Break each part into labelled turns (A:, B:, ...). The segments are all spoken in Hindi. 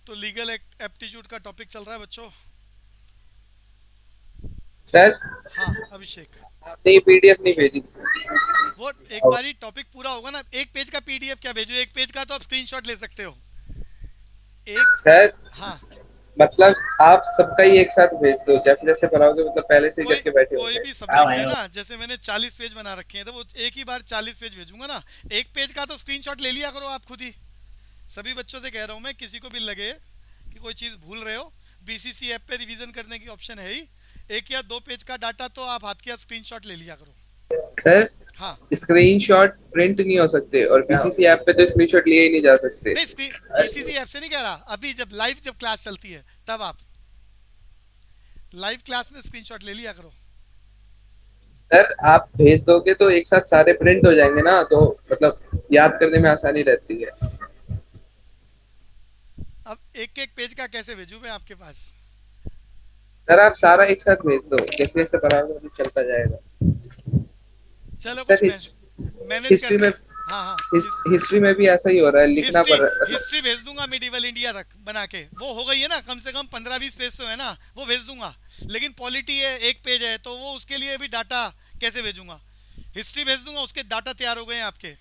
A: तो लीगल एप्टीट्यूड का टॉपिक चल रहा है बच्चों।
B: सर,
A: हाँ अभिषेक।
B: आपने ये पीडीएफ नहीं भेजी।
A: वो एक बारी टॉपिक पूरा होगा ना, एक पेज का पीडीएफ क्या भेजो, एक पेज का तो आप स्क्रीनशॉट ले सकते हो। एक।
B: सर,
A: हाँ।
B: मतलब आप सबका ही एक साथ भेज दो, जैसे जैसे बनाओगे, मतलब पहले से ही
A: कोई
B: करके बैठे
A: कोई
B: होंगे।
A: भी
B: हाँ
A: सब्जेक्ट
B: भाई,
A: है
B: हाँ।
A: ना, जैसे मैंने 40 पेज बना रखे हैं तो वो एक ही बार 40 पेज भेजूंगा ना। एक पेज का तो स्क्रीनशॉट ले लिया करो आप खुद ही। सभी बच्चों से कह रहा हूँ मैं, किसी को भी लगे कि कोई चीज़ भूल रहे हो, बीसीसी ऐप पे रिवीजन करने की ऑप्शन है ही। 1 या 2 पेज का डाटा तो आप हाथ के हाथ स्क्रीनशॉट ले लिया करो।
B: सर,
A: हाँ।
B: स्क्रीनशॉट प्रिंट नहीं हो सकते और बीसीसी ऐप पे तो स्क्रीनशॉट लिए ही नहीं जा सकते।
A: नहीं, स्क्रीन बीसीसी ऐप से नहीं कह रहा, अभी जब लाइव जब क्लास चलती है तब आप लाइव क्लास में स्क्रीनशॉट ले लिया करो।
B: सर, आप भेज दोगे तो एक साथ सारे प्रिंट हो जाएंगे ना, तो मतलब याद करने में आसानी रहती है।
A: अब एक एक पेज का कैसे भेजूं मैं आपके पास?
B: सर, आप सारा एक साथ भेज दो, जैसे जैसे बनाओगे अभी चलता जाएगा।
A: चलो
B: सर,
A: कुछ मैं मैनेज
B: हिस्ट्री
A: करके।
B: में
A: हाँ हाँ।
B: हिस्ट्री में भी ऐसा ही हो रहा है, लिखना
A: हिस्ट्री
B: पड़ रहा है मतलब।
A: हिस्ट्री भेज दूंगा मिडिवल इंडिया तक बना के, वो हो गई है ना, कम से कम 15-20 पेज तो है ना, वो भेज दूंगा। लेकिन पॉलिटी है, 1 पेज है, तो वो उसके लिए भी डाटा कैसे भेजूंगा? हिस्ट्री भेज दूंगा, उसके डाटा तैयार हो गए हैं आपके।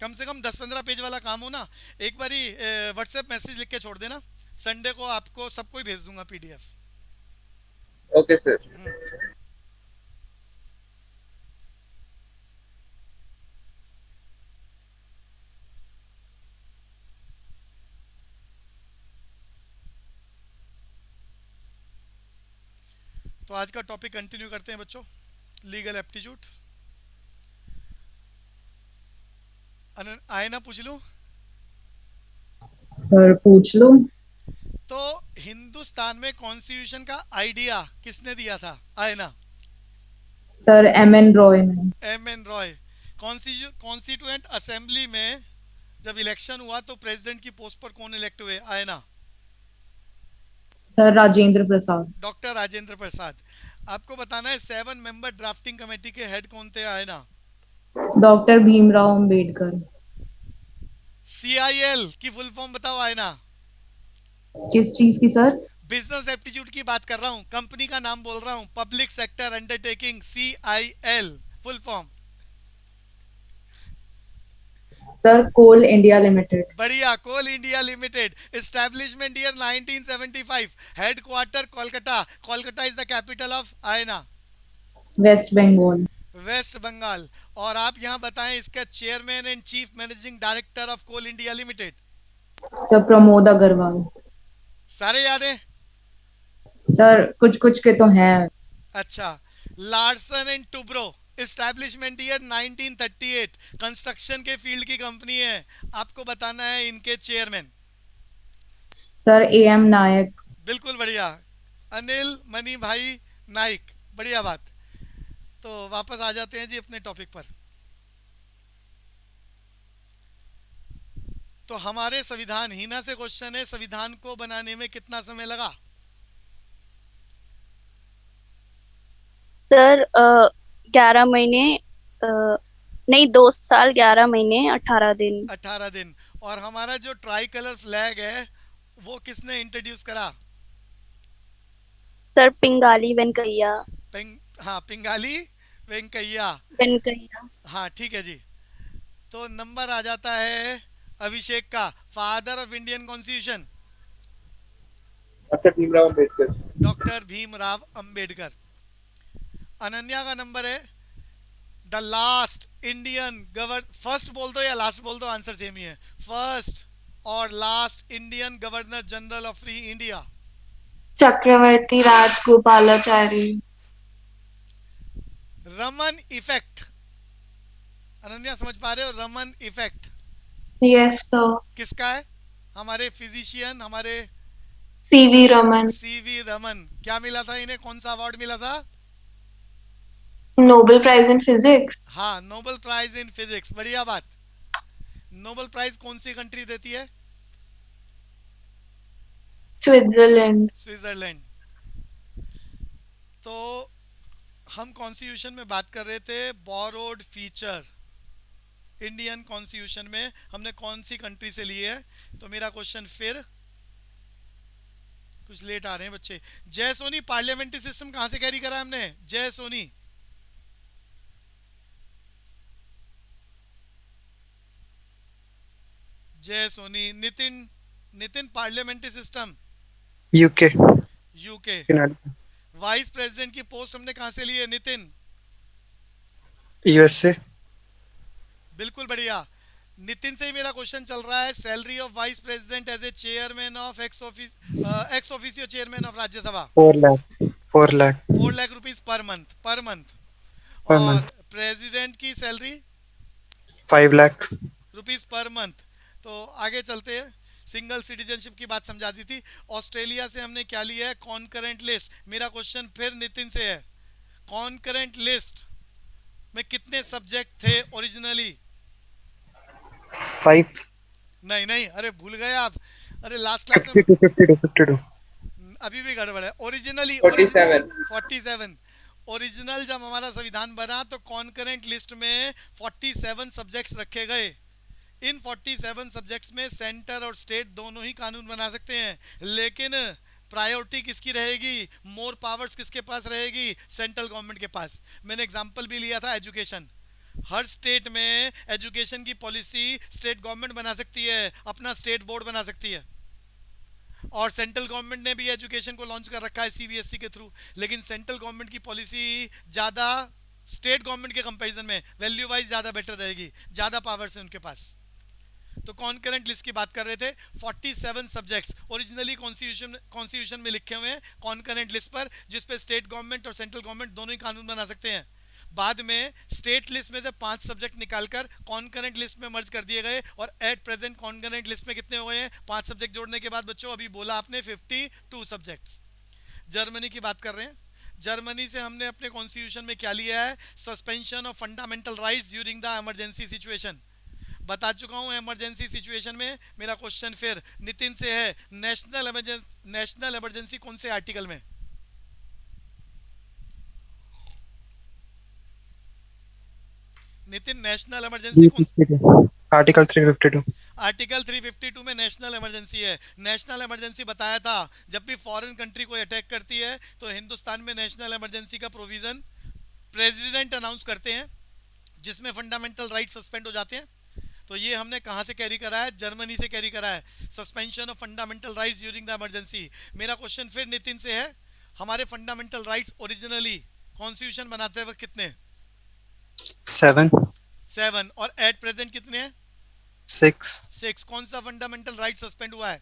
A: कम से कम 10-15 पेज वाला काम हो ना, एक बारी व्हाट्सएप मैसेज लिख के छोड़ देना। संडे को आपको सबको ही भेज दूंगा पीडीएफ।
B: Okay sir.
A: तो आज का टॉपिक कंटिन्यू करते हैं बच्चों, लीगल एप्टीट्यूड। आए ना पूछ लूं?
C: सर पूछ लो।
A: तो हिंदुस्तान में कॉन्स्टिट्यूशन का आइडिया किसने दिया था? आए ना।
C: सर एम एन रॉय ने।
A: M N Roy. Constituent assembly में जब इलेक्शन हुआ तो प्रेसिडेंट की पोस्ट पर कौन इलेक्ट हुए? आए ना।
C: सर राजेंद्र प्रसाद।
A: डॉक्टर राजेंद्र प्रसाद। आपको बताना है 7 मेंबर ड्राफ्टिंग कमेटी के हेड कौन थे? आए ना।
C: डॉक्टर भीमराव अंबेडकर।
A: सीआईएल की फुल फॉर्म बताओ? आए ना।
C: किस चीज की सर?
A: बिजनेस एप्टीट्यूड की बात कर रहा हूँ, कंपनी का नाम बोल रहा हूँ, public sector undertaking, CIL full form.
C: Sir Coal India Limited.
A: बढ़िया, Coal India Limited. Establishment year 1975। Headquarter Kolkata. Kolkata is the capital of आयना।
C: वेस्ट बंगाल।
A: वेस्ट बंगाल। और आप यहाँ बताएं इसका chairman and chief managing director of Coal India Limited.
C: Sir Pramod Agarwal.
A: सारे याद हैं?
C: सर कुछ कुछ के तो हैं।
A: अच्छा। Larsen and Toubro. Establishment year 1938। Construction के फील्ड की कंपनी है। आपको बताना है इनके चेयरमैन।
C: सर A M नायक।
A: बिल्कुल बढ़िया। अनिल मनी भाई नाइक। बढ़िया बात। तो वापस आ जाते हैं जी अपने टॉपिक पर। तो हमारे संविधान, हीना से क्वेश्चन है, संविधान को बनाने में कितना समय लगा?
D: सर 11 महीने, नहीं, 2 साल 11 महीने 18 दिन।
A: 18 दिन। और हमारा जो ट्राई कलर फ्लैग है वो किसने इंट्रोड्यूस करा?
D: सर पिंगाली वेंकैया।
A: हाँ, पिंगाली वेंकैया।
D: वेंकैया।
A: हाँ ठीक है जी। तो नंबर आ जाता है अभिषेक का। Father of Indian constitution?
B: Doctor Bhimrao Ambedkar.
A: Doctor Bhimrao Ambedkar. Ananya का नंबर है। द लास्ट इंडियन फर्स्ट बोल दो या लास्ट बोल दो, आंसर सेम ही है। फर्स्ट और last Indian governor general of free India?
E: Chakravarti Rajagopalachari.
A: Raman effect. Ananya समझ पा रहे हो? Raman effect
E: yes sir.
A: किसका है? हमारे फिजिशियन, हमारे
E: सीवी रमन।
A: सीवी रमन। क्या मिला था इन्हें, कौन सा अवार्ड मिला था?
E: Nobel prize in physics.
A: हाँ, नोबेल प्राइज इन फिजिक्स। बढ़िया बात। नोबेल प्राइज कौन सी कंट्री देती है?
E: स्विट्जरलैंड।
A: स्विट्जरलैंड। तो हम कॉन्स्टिट्यूशन में बात कर रहे थे, बोरोड फीचर। इंडियन कॉन्स्टिट्यूशन में हमने कौन सी कंट्री से ली है? तो मेरा क्वेश्चन फिर कुछ लेट आ रहे हैं बच्चे। जय सोनी पार्लियामेंट्री सिस्टम कहां से कैरी करा है हमने? Jai Soni, Jai Soni. Nitin, Nitin parliamentary system
F: UK,
A: UK.
F: United,
A: vice president की पोस्ट हमने कहां से ली है नितिन?
F: यूएसए,
A: बिल्कुल बढ़िया। नितिन से ही मेरा क्वेश्चन चल रहा है। Salary of vice president as a chairman of ex officio chairman of Rajya Sabha
F: 4 lakh, 4 lakh
A: 4 lakh rupees per month, per month.
F: Per
A: और
F: मंथ,
A: प्रेसिडेंट की salary
F: 5 lakh.
A: Rupees per month. तो आगे चलते हैं। सिंगल सिटीजनशिप की बात समझा दी थी। ऑस्ट्रेलिया से हमने क्या लिया है? Concurrent list. मेरा क्वेश्चन फिर नितिन से है, कॉन्करेंट लिस्ट में कितने सब्जेक्ट थे ओरिजिनली?
F: 5,
A: नहीं नहीं, अरे भूल गए आप। अरे लास्ट क्लास में
F: 52, 52, 52।
A: अभी भी गड़बड़ है। ओरिजिनली
B: 47।
A: 47। ओरिजिनल जब हमारा संविधान बना तो कॉन्करेंट लिस्ट में 47 सब्जेक्ट्स रखे गए। इन 47 सब्जेक्ट्स में सेंटर और स्टेट दोनों ही कानून बना सकते हैं, लेकिन प्रायोरिटी किसकी रहेगी? मोर पावर्स किसके पास रहेगी? सेंट्रल गवर्नमेंट के पास। मैंने एग्जांपल भी लिया था एजुकेशन। हर स्टेट में एजुकेशन की पॉलिसी स्टेट गवर्नमेंट बना सकती है, अपना स्टेट बोर्ड बना सकती है। और सेंट्रल गवर्नमेंट ने भी एजुकेशन को लॉन्च कर रखा है सीबीएसई के थ्रू, लेकिन सेंट्रल गवर्नमेंट की पॉलिसी ज़्यादा स्टेट गवर्नमेंट के कंपैरिजन में वैल्यू वाइज ज़्यादा बेटर रहेगी, ज़्यादा पावर्स है उनके पास। तो कॉन्करेंट लिस्ट की बात कर रहे थे। 47 सब्जेक्ट्स ओरिजिनली कॉन्स्टिट्यूशन में लिखे हुए हैं कॉन्करेंट लिस्ट पर, जिस पे स्टेट गवर्नमेंट और सेंट्रल गवर्नमेंट दोनों ही कानून बना सकते हैं। बाद में स्टेट लिस्ट में से 5 सब्जेक्ट निकालकर कॉन्करेंट लिस्ट में मर्ज कर दिए गए, और एट प्रेजेंट कॉन्करेंट लिस्ट में कितने हुए हैं? 5 सब्जेक्ट जोड़ने के बाद बच्चों अभी बोला आपने 52 सब्जेक्ट्स। जर्मनी की बात कर रहे हैं। जर्मनी से हमने अपने कॉन्स्टिट्यूशन में क्या लिया है? Suspension of fundamental rights during the emergency situation. बता चुका हूं इमरजेंसी सिचुएशन में। मेरा क्वेश्चन फिर नितिन से है, नेशनल इमरजेंसी कौन से आर्टिकल में? नितिन, नेशनल इमरजेंसी कौन?
F: 352, आर्टिकल 352।
A: आर्टिकल 352 में नेशनल इमरजेंसी है। नेशनल इमरजेंसी बताया था, जब भी फॉरेन कंट्री को अटैक करती है तो हिंदुस्तान में नेशनल इमरजेंसी का प्रोविजन प्रेसिडेंट अनाउंस करते हैं, जिसमें फंडामेंटल राइट सस्पेंड हो जाते हैं। तो ये हमने कहां से कैरी करा है? जर्मनी से कैरी करा है, suspension of fundamental rights during the emergency. मेरा क्वेश्चन फिर नितिन से है, हमारे फंडामेंटल राइट्स ओरिजिनली कॉन्स्टिट्यूशन बनाते वक्त कितने?
F: 7,
A: 7। और एट प्रेजेंट कितने हैं?
F: 6।
A: 6। कौन सा फंडामेंटल राइट सस्पेंड हुआ है?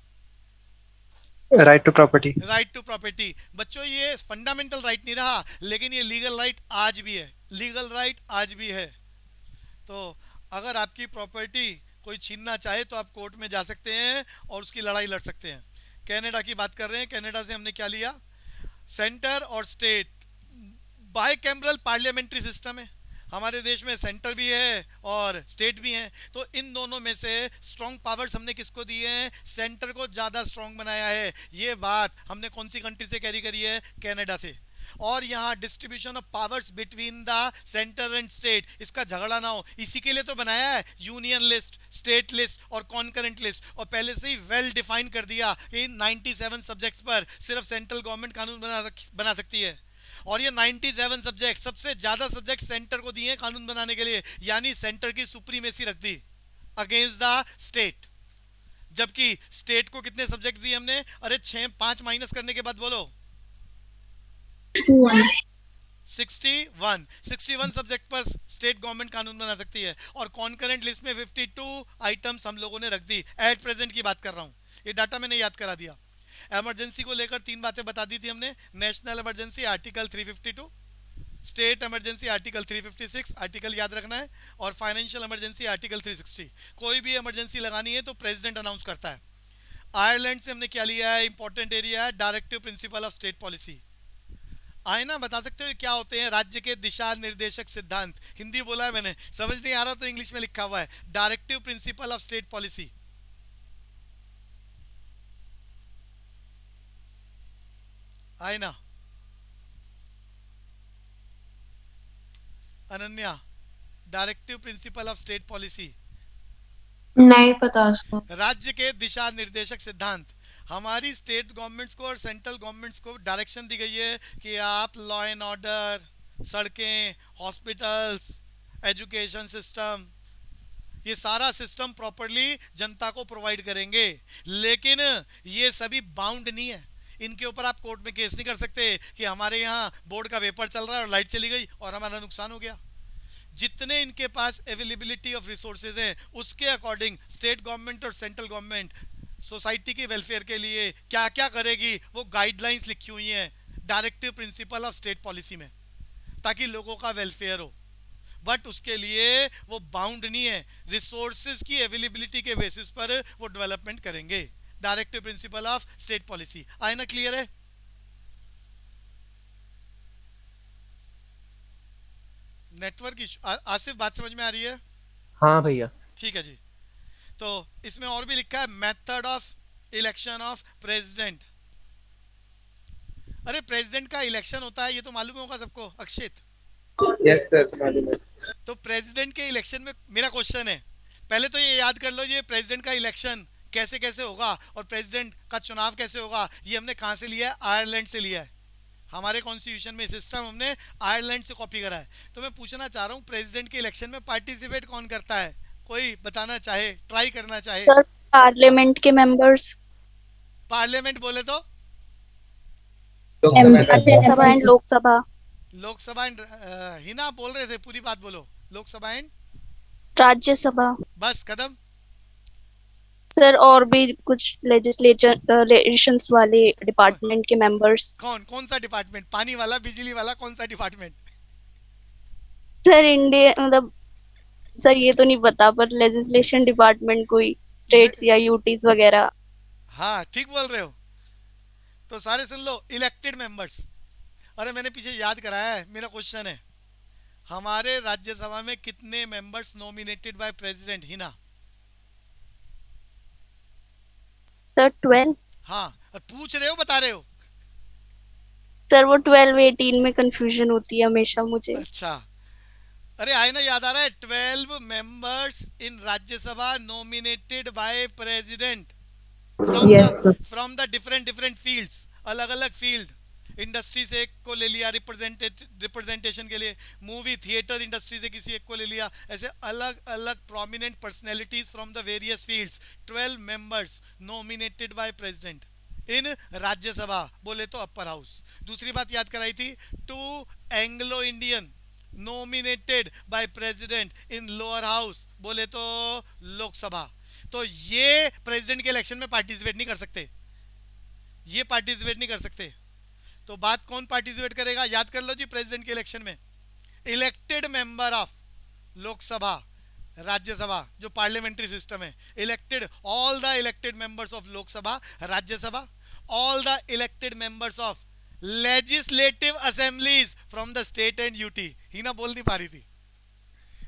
F: Right to property.
A: Right to property. बच्चों ये फंडामेंटल राइट नहीं रहा, लेकिन ये लीगल राइट आज भी है, लीगल राइट आज भी है। तो अगर आपकी प्रॉपर्टी कोई छीनना चाहे तो आप कोर्ट में जा सकते हैं और उसकी लड़ाई लड़ सकते हैं। कनाडा की बात कर रहे हैं। कनाडा से हमने क्या लिया? सेंटर और स्टेट बाइकैमरल पार्लियामेंट्री सिस्टम है। हमारे देश में सेंटर भी है और स्टेट भी है, तो इन दोनों में से स्ट्रॉन्ग पावर्स हमने किसको दिए हैं? सेंटर को ज़्यादा स्ट्रॉन्ग बनाया है। ये बात हमने कौन सी कंट्री से कैरी करी है? कनाडा से। और यहाँ distribution of powers between the centre and state, इसका झगड़ा ना हो, इसी के लिए तो बनाया है यूनियन लिस्ट, स्टेट लिस्ट और कॉन्करेंट लिस्ट। और पहले से ही वेल डिफाइन कर दिया इन 97 सब्जेक्ट्स पर सिर्फ सेंट्रल गवर्नमेंट कानून बना सकती है। और ये 97 सब्जेक्ट, सबसे ज्यादा सब्जेक्ट सेंटर को दिए कानून बनाने के लिए, यानी सेंटर की सुप्रीमेसी रख दी अगेंस्ट द स्टेट। जबकि स्टेट को कितने सब्जेक्ट दिए हमने? अरे 6, 5 माइनस करने के बाद बोलो 61 सब्जेक्ट पर स्टेट गवर्नमेंट कानून बना सकती है। और कॉन्करेंट लिस्ट में 52 आइटम्स हम लोगों ने रख दी। एट प्रेजेंट की बात कर रहा हूं, ये डाटा मैंने याद करा दिया। इमरजेंसी को लेकर 3 बातें बता दी थी हमने। National emergency article 352, state emergency article 356, article याद रखना है, और फाइनेंशियल इमरजेंसी आर्टिकल 360। कोई भी इमरजेंसी लगानी है तो प्रेसिडेंट अनाउंस करता है। आयरलैंड से हमने क्या लिया है? इंपॉर्टेंट एरिया है directive principle of state policy. आए ना, बता सकते हो क्या होते हैं? राज्य के दिशा निर्देशक सिद्धांत। हिंदी बोला है मैंने, समझ नहीं आ रहा तो इंग्लिश में लिखा हुआ है, directive principle of state policy. आए ना Ananya, directive principle of state policy?
E: नहीं पता उसको।
A: राज्य के दिशा निर्देशक सिद्धांत। हमारी स्टेट गवर्नमेंट्स को और सेंट्रल गवर्नमेंट्स को डायरेक्शन दी गई है कि आप लॉ एंड ऑर्डर, सड़कें, हॉस्पिटल्स, एजुकेशन सिस्टम, ये सारा सिस्टम प्रॉपरली जनता को प्रोवाइड करेंगे। लेकिन ये सभी बाउंड नहीं है, इनके ऊपर आप कोर्ट में केस नहीं कर सकते कि हमारे यहाँ बोर्ड का वेपर चल रहा है और लाइट चली गई और हमारा नुकसान हो गया। जितने इनके पास अवेलेबिलिटी ऑफ रिसोर्सेज हैं उसके अकॉर्डिंग स्टेट गवर्नमेंट और सेंट्रल गवर्नमेंट सोसाइटी के वेलफेयर के लिए क्या क्या करेगी वो गाइडलाइंस लिखी हुई हैं directive principle of state policy में, ताकि लोगों का वेलफेयर हो। बट उसके लिए वो बाउंड नहीं है, रिसोर्सेज की अवेलेबिलिटी के बेसिस पर वो डेवलपमेंट करेंगे। Directive principle of state policy. आए ना, क्लियर है? Network issue. आसिफ, बात समझ में आ रही है?
G: हाँ भैया।
A: ठीक है जी। तो इसमें और भी लिखा है method of election of president. अरे प्रेसिडेंट का इलेक्शन होता है, ये तो मालूम होगा सबको अक्षित।
B: यस सर, मालूम है।
A: तो प्रेसिडेंट के इलेक्शन में मेरा क्वेश्चन है, पहले तो ये याद कर लो ये प्रेसिडेंट का इलेक्शन कैसे कैसे होगा और प्रेसिडेंट का चुनाव कैसे होगा। ये हमने कहाँ से लिया है? आयरलैंड से लिया है। हमारे कॉन्स्टिट्यूशन में सिस्टम हमने आयरलैंड से कॉपी करा है। तो मैं पूछना चाह रहा हूँ प्रेसिडेंट के इलेक्शन में पार्टिसिपेट कौन करता है? कोई बताना चाहे, ट्राई करना चाहे।
D: सर पार्लियामेंट के मेंबर्स,
A: पार्लियामेंट बोले तो
D: राज्यसभा एंड लोकसभा।
A: लोकसभा एंड हिना बोल रहे थे, पूरी बात बोलो। लोकसभा एंड
D: राज्यसभा।
A: बस खत्म।
D: सर और भी कुछ लेजिस्लेशंस वाले डिपार्टमेंट के मेंबर्स।
A: कौन कौन सा डिपार्टमेंट? पानी वाला, बिजली वाला, कौन सा डिपार्टमेंट?
D: सर इंडिया मतलब सर ये तो नहीं पता, पर लेजिस्लेशन डिपार्टमेंट कोई स्टेट्स या यूटीज वगैरह।
A: हाँ ठीक बोल रहे हो। तो सारे सुन लो, इलेक्टेड मेंबर्स। अरे मैंने पीछे याद कराया है, मेरा क्वेश्चन है हमारे राज्यसभा में कितने members nominated by president? Hina.
D: Sir 12।
A: हाँ, और पूछ रहे हो बता रहे हो?
D: सर वो 12-18 में कंफ्यूजन होती है हमेशा मुझे।
A: अच्छा, अरे आए ना, याद आ रहा है। 12 members in Rajya Sabha nominated by president
C: Yes, sir.
A: From the different fields. अलग अलग फील्ड, इंडस्ट्री से एक को ले लिया रिप्रेजेंटेशन के लिए, मूवी थिएटर इंडस्ट्री से किसी एक को ले लिया, ऐसे अलग अलग prominent personalities from the various fields. 12 members nominated by president in Rajya Sabha बोले तो अपर हाउस। दूसरी बात याद कराई थी, 2 Anglo Indian nominated by president in lower house बोले तो लोकसभा। तो ये प्रेसिडेंट के इलेक्शन में पार्टिसिपेट नहीं कर सकते, ये पार्टिसिपेट नहीं कर सकते। तो बात कौन पार्टिसिपेट करेगा? याद कर लो जी, प्रेसिडेंट के इलेक्शन में elected member of Lok Sabha, Rajya Sabha जो पार्लियामेंट्री सिस्टम है, elected all the elected members of Lok Sabha, Rajya Sabha, all the elected members of legislative assemblies from the state and UT. Hina बोल नहीं पा रही थी।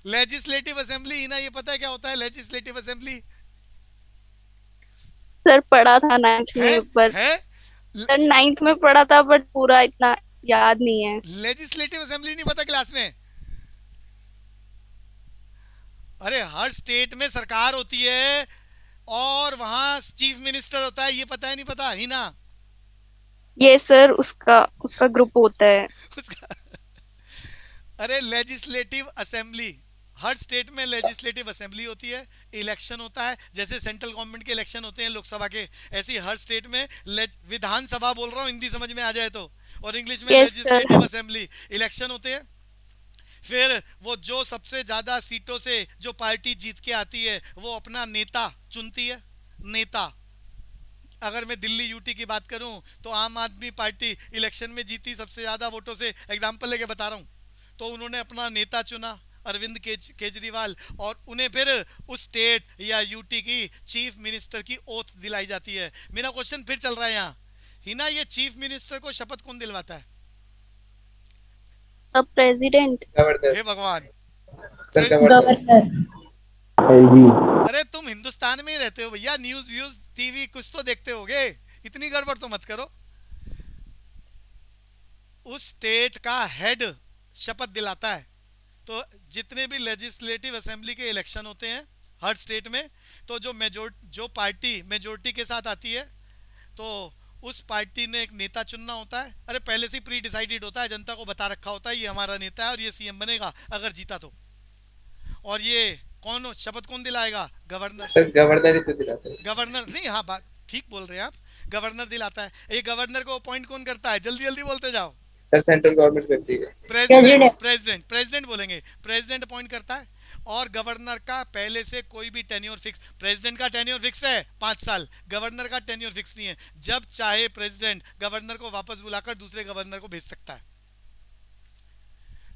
A: लेजिस्लेटिव असेंबली, हिना ये पता है क्या होता है लेजिस्लेटिव असेंबली?
D: सर पढ़ा था 9th में, पर
A: है
D: सर 9th में पढ़ा था, बट पूरा इतना याद नहीं है।
A: लेजिस्लेटिव असेंबली नहीं पता क्लास में? अरे हर स्टेट में सरकार होती है और वहां चीफ मिनिस्टर होता है, ये पता है नहीं पता? ही ना।
D: ये सर उसका ग्रुप होता है।
A: उसका अरे लेजिस्लेटिव असेंबली, हर स्टेट में लेजिस्लेटिव असेंबली होती है, इलेक्शन होता है। जैसे सेंट्रल गवर्नमेंट के इलेक्शन होते हैं लोकसभा के, ऐसे ही हर स्टेट में विधानसभा बोल रहा हूँ हिंदी समझ में आ जाए तो, और इंग्लिश में
D: Yes,
A: लेजिस्लेटिव असेंबली, इलेक्शन होते हैं। फिर वो जो सबसे ज्यादा सीटों से जो पार्टी जीत के आती है वो अपना नेता चुनती है। नेता, अगर मैं दिल्ली यूटी की बात करूं तो आम आदमी पार्टी इलेक्शन में जीती सबसे ज्यादा वोटों से, एग्जांपल लेके बता रहा हूं। तो उन्होंने अपना नेता चुना, अरविंद केजरीवाल, और उन्हें फिर उस स्टेट या यूटी की चीफ मिनिस्टर की ओथ दिलाई जाती है। मेरा क्वेश्चन फिर चल रहा है यहाँ, हिना, ये चीफ मिनिस्टर को शपथ कौन दिलवाता है?
D: सब प्रेसिडेंट।
B: गवर्नर।
A: हे भगवान,
B: सर गवर्नर।
A: अरे तुम हिंदुस्तान में ही रहते हो भैया, न्यूज व्यूज टीवी कुछ तो देखते होगे, इतनी गड़बड़ तो मत करो। उस स्टेट का हेड शपथ दिलाता है। तो जितने भी लेजिस्लेटिव असेंबली के इलेक्शन होते हैं हर स्टेट में, तो जो पार्टी मेजोरिटी के साथ आती है तो उस पार्टी ने एक नेता चुनना होता है। अरे पहले से ही प्री डिसाइडेड होता है, जनता को बता रखा होता है ये हमारा नेता है और ये सीएम बनेगा अगर जीता तो। और ये शपथ कौन दिलाएगा? गवर्नर।
B: सर गवर्नर ही तो दिलाते हैं।
A: गवर्नर नहीं, हाँ बात ठीक बोल रहे हैं आप, गवर्नर दिलाता है। ये गवर्नर को अपॉइंट कौन करता है? जल्दी जल्दी बोलते जाओ।
B: सर सेंट्रल गवर्नमेंट करती है।
A: प्रेसिडेंट। प्रेसिडेंट बोलेंगे, प्रेसिडेंट अपॉइंट करता है। और गवर्नर का पहले से कोई भी टेन्योर फिक्स, प्रेसिडेंट का टेन्योर फिक्स है 5 साल, गवर्नर का टेन्योर फिक्स नहीं है। जब चाहे प्रेसिडेंट गवर्नर को वापस बुलाकर दूसरे गवर्नर को भेज सकता है।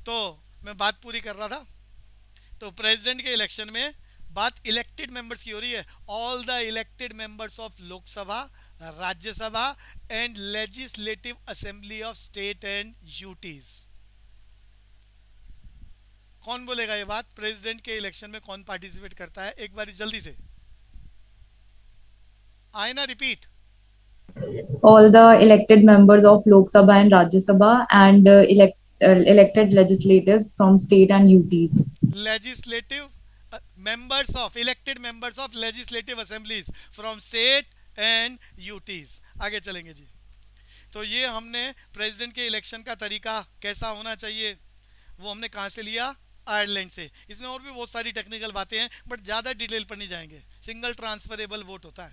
A: तो मैं बात पूरी कर रहा था। तो प्रेसिडेंट के इलेक्शन में बात इलेक्टेड मेंबर्स की हो रही है। All the elected members of Lok Sabha, Rajya Sabha and legislative assembly of state and UTs. कौन बोलेगा ये बात? प्रेसिडेंट के इलेक्शन में कौन पार्टिसिपेट करता है? एक बार जल्दी से आए ना, repeat.
C: All the elected members of Lok Sabha and Rajya Sabha and elected legislators from state and UTs.
A: Legislative members of elected members of legislative assemblies from state and UTs। आगे चलेंगे जी। तो ये हमने प्रेसिडेंट के इलेक्शन का तरीका कैसा होना चाहिए वो हमने कहाँ से लिया? आयरलैंड से। इसमें और भी बहुत सारी टेक्निकल बातें हैं बट ज़्यादा डिटेल पर नहीं जाएंगे। सिंगल ट्रांसफरेबल वोट होता है।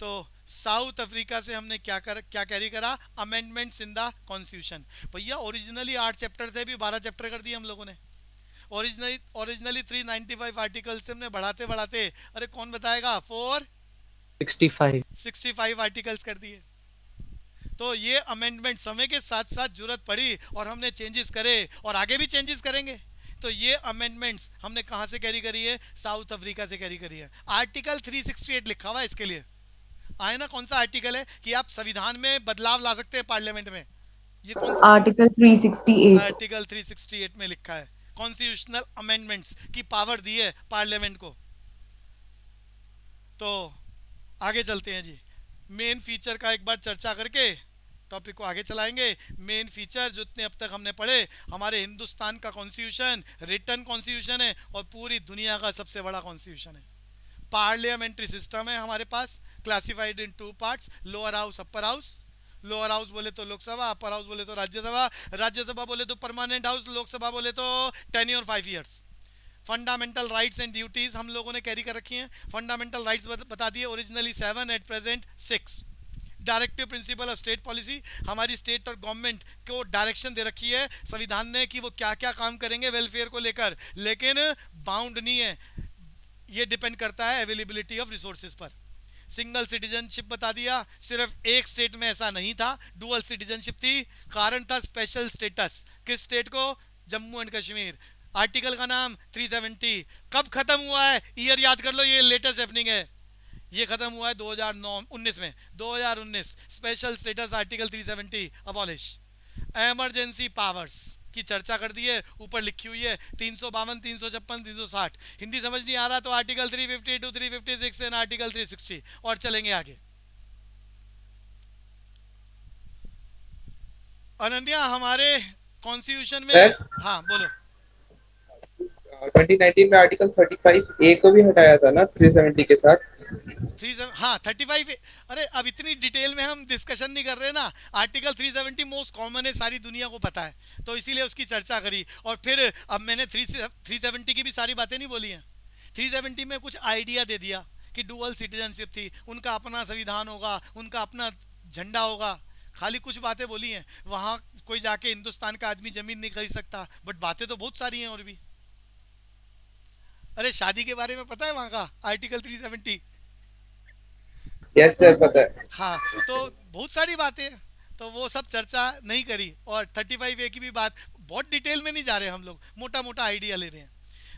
A: तो साउथ अफ्रीका से हमने क्या कैरी करा? Amendments in the constitution. भैया ओरिजिनली 8 चैप्टर थे, अभी 12 चैप्टर कर दिए हम लोगों ने। ओरिजिनली 395 आर्टिकल से हमने बढ़ाते बढ़ाते, अरे कौन बताएगा, 465 आर्टिकल्स कर दिए। तो ये अमेंडमेंट समय के साथ साथ जरूरत पड़ी और हमने चेंजेस करे और आगे भी चेंजेस करेंगे। तो ये अमेंडमेंट्स हमने कहाँ से कैरी करी है? साउथ अफ्रीका से कैरी करी है। आर्टिकल 368 लिखा हुआ है इसके लिए। आए ना, कौन सा आर्टिकल है कि आप संविधान में बदलाव ला सकते हैं पार्लियामेंट में? ये कौन सा?
C: Article 368.
A: आर्टिकल 368 में लिखा है कॉन्स्टिट्यूशनल अमेंडमेंट्स की पावर दी है पार्लियामेंट को। तो आगे चलते हैं जी। मेन फीचर का एक बार चर्चा करके टॉपिक को आगे चलाएंगे। मेन फीचर जितने अब तक हमने पढ़े, हमारे हिंदुस्तान का कॉन्स्टिट्यूशन रिटन कॉन्स्टिट्यूशन है और पूरी दुनिया का सबसे बड़ा कॉन्स्टिट्यूशन है। पार्लियामेंट्री सिस्टम है हमारे पास, classified in 2 parts, lower house upper house. Lower house बोले तो लोकसभा, अपर हाउस बोले तो राज्यसभा, राज्यसभा बोले तो परमानेंट हाउस, लोकसभा बोले तो tenure 5 years. Fundamental rights and duties हम लोगों ने कैरी कर रखी हैं। फंडामेंटल राइट्स बता दिए, originally 7, at present 6। Directive principle of state policy, हमारी स्टेट और गवर्नमेंट को डायरेक्शन दे रखी है संविधान ने कि वो क्या क्या काम करेंगे वेलफेयर को लेकर, लेकिन बाउंड नहीं है, ये डिपेंड करता है अवेलेबिलिटी ऑफ रिसोर्सेज पर। सिंगल सिटीजनशिप बता दिया, सिर्फ एक स्टेट में ऐसा नहीं था, डुअल सिटीजनशिप थी। कारण था स्पेशल स्टेटस। किस स्टेट को? जम्मू एंड कश्मीर। आर्टिकल का नाम 370। कब खत्म हुआ है? ईयर याद कर लो, ये लेटेस्ट हैपनिंग है। ये खत्म हुआ है 2019 में। 2019 special status article 370 abolish. Emergency powers की चर्चा कर दी है, ऊपर लिखी हुई है 352, 356, 360। हिंदी समझ नहीं आ रहा तो आर्टिकल 352, 356 एंड आर्टिकल 360। और चलेंगे आगे। अनन्या, हमारे कॉन्स्टिट्यूशन में, हाँ बोलो।
B: 2019 में आर्टिकल 35A को भी हटाया था ना 370 के साथ।
A: 35। अरे अब इतनी डिटेल में हम डिस्कशन नहीं कर रहे ना। आर्टिकल 370 मोस्ट कॉमन है, सारी दुनिया को पता है, तो इसीलिए उसकी चर्चा करी। और फिर अब मैंने 370 की भी सारी बातें नहीं बोली हैं। 370 में कुछ आइडिया दे दिया कि डुअल सिटीजनशिप थी, उनका अपना संविधान होगा, उनका अपना झंडा होगा, खाली कुछ बातें बोली हैं। वहाँ कोई जाके हिंदुस्तान का आदमी जमीन नहीं खरीद सकता, बट बातें तो बहुत सारी हैं और भी। अरे शादी के बारे में पता है वहाँ का आर्टिकल 370?
B: यस सर, पता है।
A: हाँ, तो बहुत सारी बातें, तो वो सब चर्चा नहीं करी। और 35A की भी बात, बहुत डिटेल में नहीं जा रहे हम लोग, मोटा मोटा आइडिया ले रहे हैं।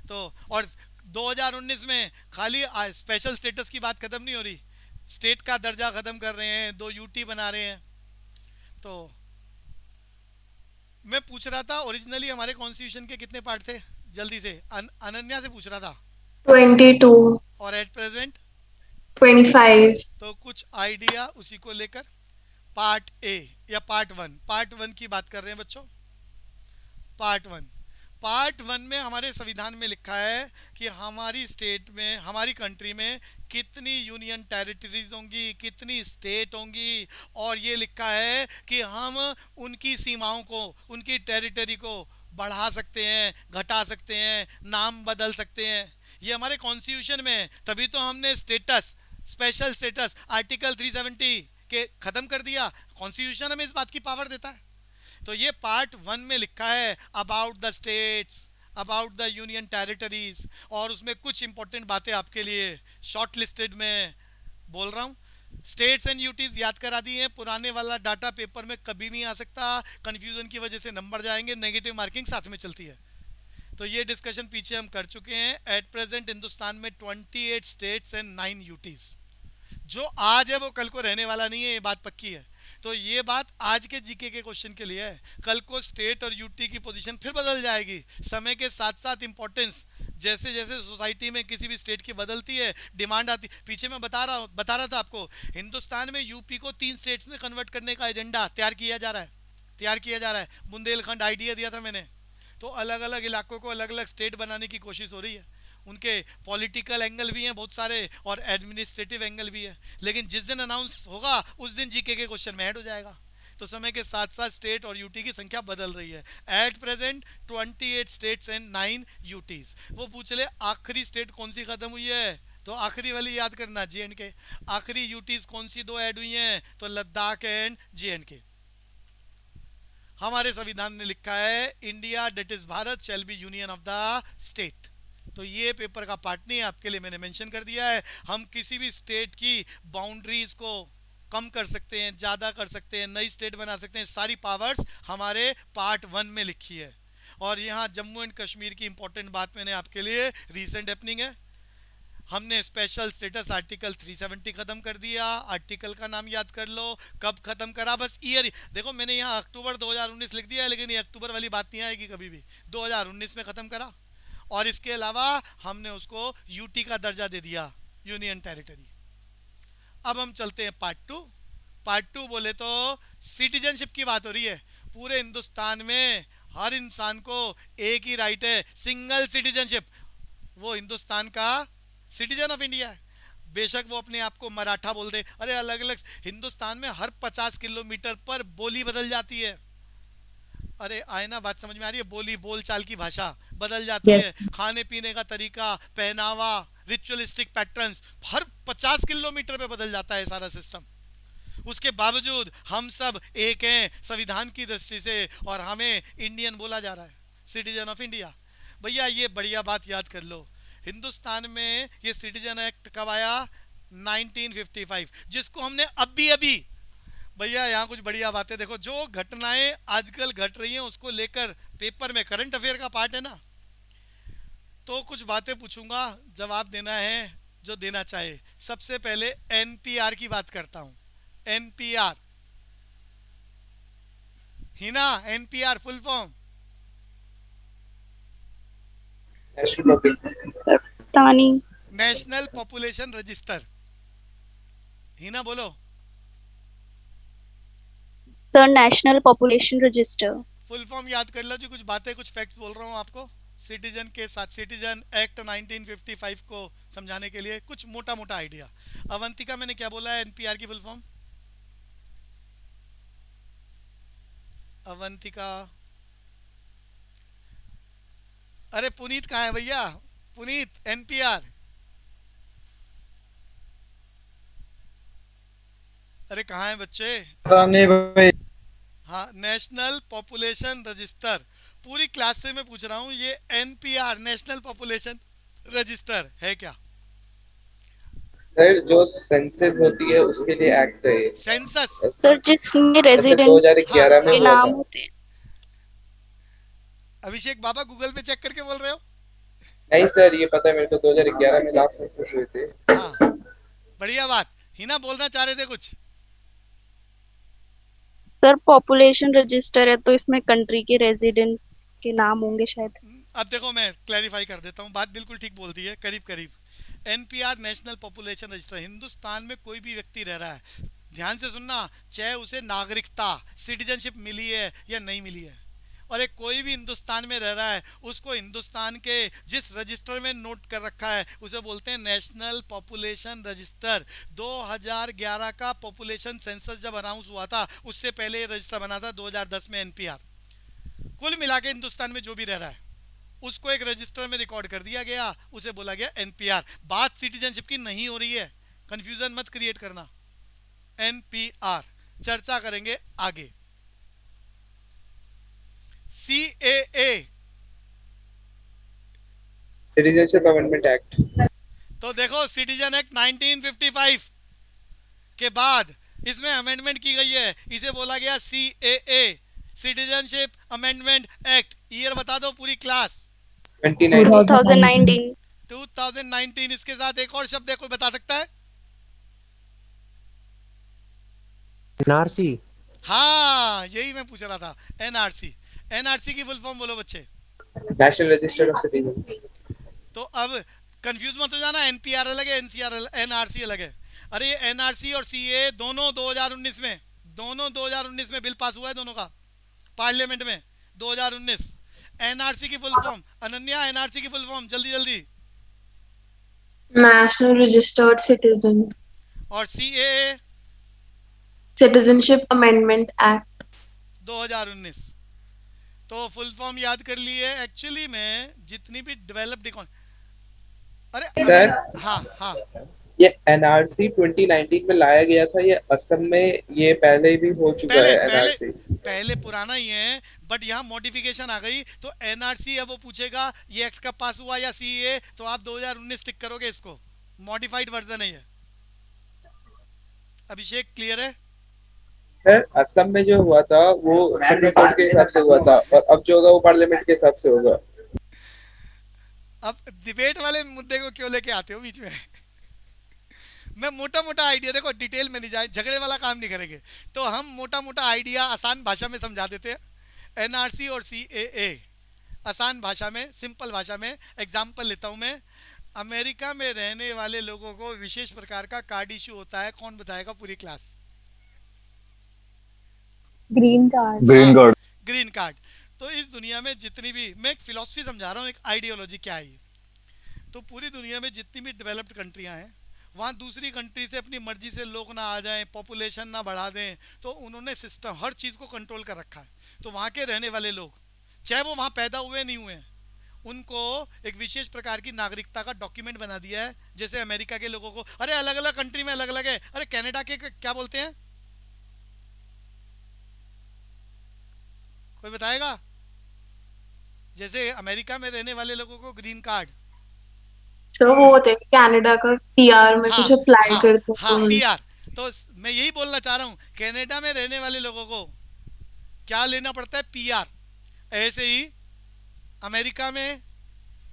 A: तो और 2019 में खाली स्पेशल स्टेटस की बात खत्म नहीं हो रही, स्टेट का दर्जा खत्म कर रहे हैं, 2 यूटी बना रहे हैं। तो मैं पूछ रहा था ओरिजिनली हमारे कॉन्स्टिट्यूशन के कितने पार्ट थे? जल्दी से अनन्या से पूछ रहा था।
E: 22,
A: और एट प्रेजेंट
E: 25,
A: तो कुछ आइडिया उसी को लेकर। पार्ट ए या पार्ट 1 की बात कर रहे हैं बच्चों। पार्ट पार्ट 1 में हमारे संविधान में लिखा है कि हमारी स्टेट में, हमारी कंट्री में कितनी यूनियन टेरिटरीज होंगी, कितनी स्टेट होंगी, और ये लिखा है कि हम उनकी सीमाओं को, उनकी टेरिटरी को बढ़ा सकते हैं, घटा सकते हैं, नाम बदल सकते हैं। ये हमारे कॉन्स्टिट्यूशन में है। तभी तो हमने स्टेटस, स्पेशल स्टेटस आर्टिकल 370 के खत्म कर दिया। कॉन्स्टिट्यूशन हमें इस बात की पावर देता है। तो ये पार्ट 1 में लिखा है about the states, about the union territories, और उसमें कुछ इंपॉर्टेंट बातें आपके लिए शॉर्ट लिस्टेड में बोल रहा हूँ। स्टेट्स एंड यूटीज याद करा दी हैं। पुराने वाला डाटा पेपर में कभी नहीं आ सकता, कंफ्यूजन की वजह से नंबर जाएंगे, नेगेटिव मार्किंग साथ में चलती है। तो ये डिस्कशन पीछे हम कर चुके हैं। एट प्रेजेंट हिंदुस्तान में 28 स्टेट्स एंड 9 यूटीज। जो आज है वो कल को रहने वाला नहीं है, ये बात पक्की है। तो ये बात आज के जीके के क्वेश्चन के लिए है। कल को स्टेट और यूटी की पोजीशन फिर बदल जाएगी। समय के साथ साथ इंपॉर्टेंस जैसे जैसे सोसाइटी में किसी भी स्टेट की बदलती है, डिमांड आती। पीछे मैं बता रहा था आपको, हिंदुस्तान में यूपी को 3 स्टेट्स में कन्वर्ट करने का एजेंडा तैयार किया जा रहा है। बुंदेलखंड आइडिया दिया था मैंने। तो अलग अलग इलाकों को अलग अलग स्टेट बनाने की कोशिश हो रही है। उनके पॉलिटिकल एंगल भी हैं बहुत सारे और एडमिनिस्ट्रेटिव एंगल भी है। लेकिन जिस दिन अनाउंस होगा उस दिन जीके के क्वेश्चन में ऐड हो जाएगा। तो समय के साथ साथ स्टेट और यूटी की संख्या बदल रही है। At present 28 states and 9 UTs. वो पूछ ले आखिरी स्टेट कौन सी खत्म हुई है, तो आखिरी वाली याद करना, J&K। आखिरी यूटीज कौन सी 2 ऐड हुई हैं, तो लद्दाख एंड J&K। हमारे संविधान ने लिखा है India that is Bharat shall be union of the state. तो ये पेपर का पार्ट नहीं है, आपके लिए मैंने मेंशन कर दिया है। हम किसी भी स्टेट की बाउंड्रीज को कम कर सकते हैं, ज़्यादा कर सकते हैं, नई स्टेट बना सकते हैं। सारी पावर्स हमारे पार्ट 1 में लिखी है। और यहाँ जम्मू एंड कश्मीर की इंपॉर्टेंट बात मैंने आपके लिए, रीसेंट हैपनिंग है। हमने स्पेशल स्टेटस आर्टिकल 370 खत्म कर दिया। आर्टिकल का नाम याद कर लो, कब खत्म करा, बस ईयर। देखो मैंने यहाँ अक्टूबर 2019 लिख दिया है, लेकिन ये अक्टूबर वाली बात नहीं आएगी कभी भी। 2019 में खत्म करा। और इसके अलावा हमने उसको यूटी का दर्जा दे दिया, यूनियन टेरिटरी। अब हम चलते हैं पार्ट 2। पार्ट 2 बोले तो सिटीजनशिप की बात हो रही है। पूरे हिंदुस्तान में हर इंसान को एक ही राइट है, सिंगल सिटीजनशिप। वो हिंदुस्तान का सिटीजन ऑफ इंडिया है। बेशक वो अपने आप को मराठा बोल दे। अरे अलग अलग हिंदुस्तान में हर 50 किलोमीटर पर बोली बदल जाती है। अरे आए ना, बात समझ में आ रही है? बोली, बोल चाल की भाषा बदल जाती
C: Yes.
A: है। खाने पीने का तरीका, पहनावा, रिचुअलिस्टिक पैटर्न्स हर 50 किलोमीटर पे बदल जाता है सारा सिस्टम। उसके बावजूद हम सब एक हैं संविधान की दृष्टि से, और हमें इंडियन बोला जा रहा है, सिटीजन ऑफ इंडिया। भैया ये बढ़िया बात याद कर लो, हिंदुस्तान में ये सिटीजन एक्ट कब आया? 1955, जिसको हमने अभी भैया यहाँ कुछ बढ़िया बातें देखो। जो घटनाएं आजकल घट रही हैं उसको लेकर पेपर में, करंट अफेयर का पार्ट है ना, तो कुछ बातें पूछूंगा, जवाब देना है जो देना चाहे। सबसे पहले एनपीआर की बात करता हूं। NPR, Hina, NPR full form?
D: तानी
A: नेशनल पॉपुलेशन रजिस्टर। हिना बोलो।
D: Sir, national population register.
A: Full form याद कर लो जी। कुछ बातें, कुछ फैक्ट्स बोल रहा हूँ आपको सिटीजन के साथ, सिटीजन एक्ट 1955 को समझाने के लिए कुछ मोटा मोटा आइडिया। अवंतिका, मैंने क्या बोला है एनपीआर की फुल फॉर्म? अवंतिका, अरे पुनीत कहाँ है भैया? पुनीत, एनपीआर। अरे कहाँ है बच्चे? हाँ, नेशनल पॉपुलेशन रजिस्टर। पूरी क्लास से मैं पूछ रहा हूँ, ये एनपीआर नेशनल पॉपुलेशन रजिस्टर है क्या?
B: सर जो सेंसस होती है उसके लिए एक्ट है ये।
A: सेंसस?
D: सर, जिसमें
B: जैसे
D: रेजिडेंट्स
B: 2011 में
D: के
B: हुआ
D: नाम
B: था।
D: होते हैं।
A: अभिषेक बाबा गूगल पे चेक करके बोल रहे हो?
B: नहीं सर, ये पता है मेरे को, 2011 में लास्ट सेंसस हुए थे।
A: हाँ, बढ़िया बात। हिना बोलना चाह रहे थे कुछ?
D: सर, पॉपुलेशन रजिस्टर है तो इसमें कंट्री के रेजिडेंट्स के नाम होंगे शायद।
A: अब देखो मैं क्लैरिफाई कर देता हूँ, बात बिल्कुल ठीक बोल दी है, करीब करीब। NPR national population register, Hindustan में कोई भी व्यक्ति रह रहा है, ध्यान से सुनना, चाहे उसे नागरिकता, सिटीजनशिप मिली है या नहीं मिली है, और एक कोई भी हिंदुस्तान में रह रहा है उसको हिंदुस्तान के जिस रजिस्टर में नोट कर रखा है उसे बोलते हैं नेशनल पॉपुलेशन रजिस्टर। 2011 का पॉपुलेशन सेंसस जब अनाउंस हुआ था उससे पहले ये रजिस्टर बना था 2010 में एनपीआर। कुल मिला के हिंदुस्तान में जो भी रह रहा है उसको एक रजिस्टर में रिकॉर्ड कर दिया गया, उसे बोला गया एनपीआर। बात सिटीजनशिप की नहीं हो रही है, कंफ्यूजन मत क्रिएट करना। एनपीआर चर्चा करेंगे आगे। CAA
B: citizenship amendment act.
A: तो देखो सिटीजन एक्ट 1955 के बाद इसमें अमेंडमेंट की गई है, इसे बोला गया CAA, citizenship amendment act. Year बता दो पूरी क्लास।
B: 2019।
A: 2019। इसके साथ एक और शब्द है, कोई बता सकता है?
G: एनआरसी।
A: हाँ यही मैं पूछ रहा था, एनआरसी। एनआरसी की फुल फॉर्म बोलो बच्चे।
B: National register of citizens.
A: तो अब कंफ्यूज मत हो जाना, एनपीआर अलग है, एनसीआर एनआरसी अलग है। अरे ये एनआरसी और सीए दोनों 2019 में बिल पास हुआ है दोनों का पार्लियामेंट में 2019। एनआरसी की फुल फॉर्म अनन्या, एनआरसी की फुल फॉर्म जल्दी जल्दी।
E: National Registered Citizen.
A: और सीए
E: Citizenship Amendment Act.
A: 2019। तो फुल फॉर्म याद कर लिए। एक्चुअली में जितनी भी डेवलप्ड अरे
B: सर
A: हाँ हाँ
B: ये एनआरसी 2019 में लाया गया था, ये असम में ये पहले भी हो चुका
A: पहले
B: है
A: पहले
B: एनआरसी।
A: पहले पुराना ही है, बट यहाँ मॉडिफिकेशन आ गई तो एनआरसी अब वो पूछेगा ये एक्ट कब पास हुआ या सीए, तो आप 2019 टिक करोगे, इसको मॉडिफाइड वर्जन है ये। अभिषेक क्लियर है?
B: सर असम में जो हुआ था वो सुप्रीम कोर्ट के हिसाब से हुआ था और अब जो होगा वो पार्लियामेंट के हिसाब से होगा।
A: अब डिबेट वाले मुद्दे को क्यों लेके आते हो बीच में? मैं मोटा मोटा आइडिया, देखो डिटेल में नहीं जाए, झगड़े वाला काम नहीं करेंगे, तो हम मोटा मोटा आइडिया आसान भाषा में समझा देते हैं। एनआरसी और सीएए आसान भाषा में, सिंपल भाषा में एग्जाम्पल लेता हूं मैं। अमेरिका में रहने वाले लोगों को विशेष प्रकार का कार्ड इशू होता है, कौन बताएगा पूरी class?
C: Green card.
H: Green card.
A: Green card. तो इस दुनिया में जितनी भी, मैं एक फिलॉसफी समझा रहा हूँ, एक आइडियोलॉजी क्या है ये। तो पूरी दुनिया में जितनी भी डेवलप्ड कंट्रियां हैं वहाँ दूसरी कंट्री से अपनी मर्जी से लोग ना आ जाएं, पॉपुलेशन ना बढ़ा दें, तो उन्होंने सिस्टम हर चीज़ को कंट्रोल कर रखा है। तो वहाँ के रहने वाले लोग चाहे वो वहाँ पैदा हुए नहीं हुए हैं, उनको एक विशेष प्रकार की नागरिकता का डॉक्यूमेंट बना दिया है। जैसे अमेरिका के लोगों को, अरे अलग अलग कंट्री में अलग अलग है, अरे कनाडा के क्या बोलते हैं, कोई बताएगा? जैसे अमेरिका में रहने वाले लोगों को ग्रीन कार्ड,
E: तो वो होते हैं कनाडा का पीआर में कुछ अप्लाई करते हैं।
A: हाँ पीआर। तो मैं यही बोलना चाह रहा हूँ, कनाडा में रहने वाले लोगों को क्या लेना पड़ता है? पीआर। ऐसे ही अमेरिका में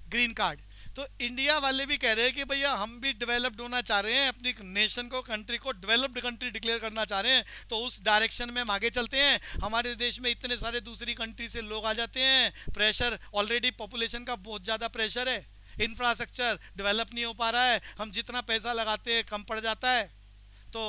A: ग्रीन कार्ड। तो इंडिया वाले भी कह रहे हैं कि भैया हम भी डेवलप्ड होना चाह रहे हैं, अपनी नेशन को, कंट्री को डेवलप्ड कंट्री डिक्लेयर करना चाह रहे हैं, तो उस डायरेक्शन में हम आगे चलते हैं। हमारे देश में इतने सारे दूसरी कंट्री से लोग आ जाते हैं, प्रेशर ऑलरेडी पॉपुलेशन का बहुत ज़्यादा प्रेशर है, इंफ्रास्ट्रक्चर डेवलप नहीं हो पा रहा है, हम जितना पैसा लगाते हैं कम पड़ जाता है। तो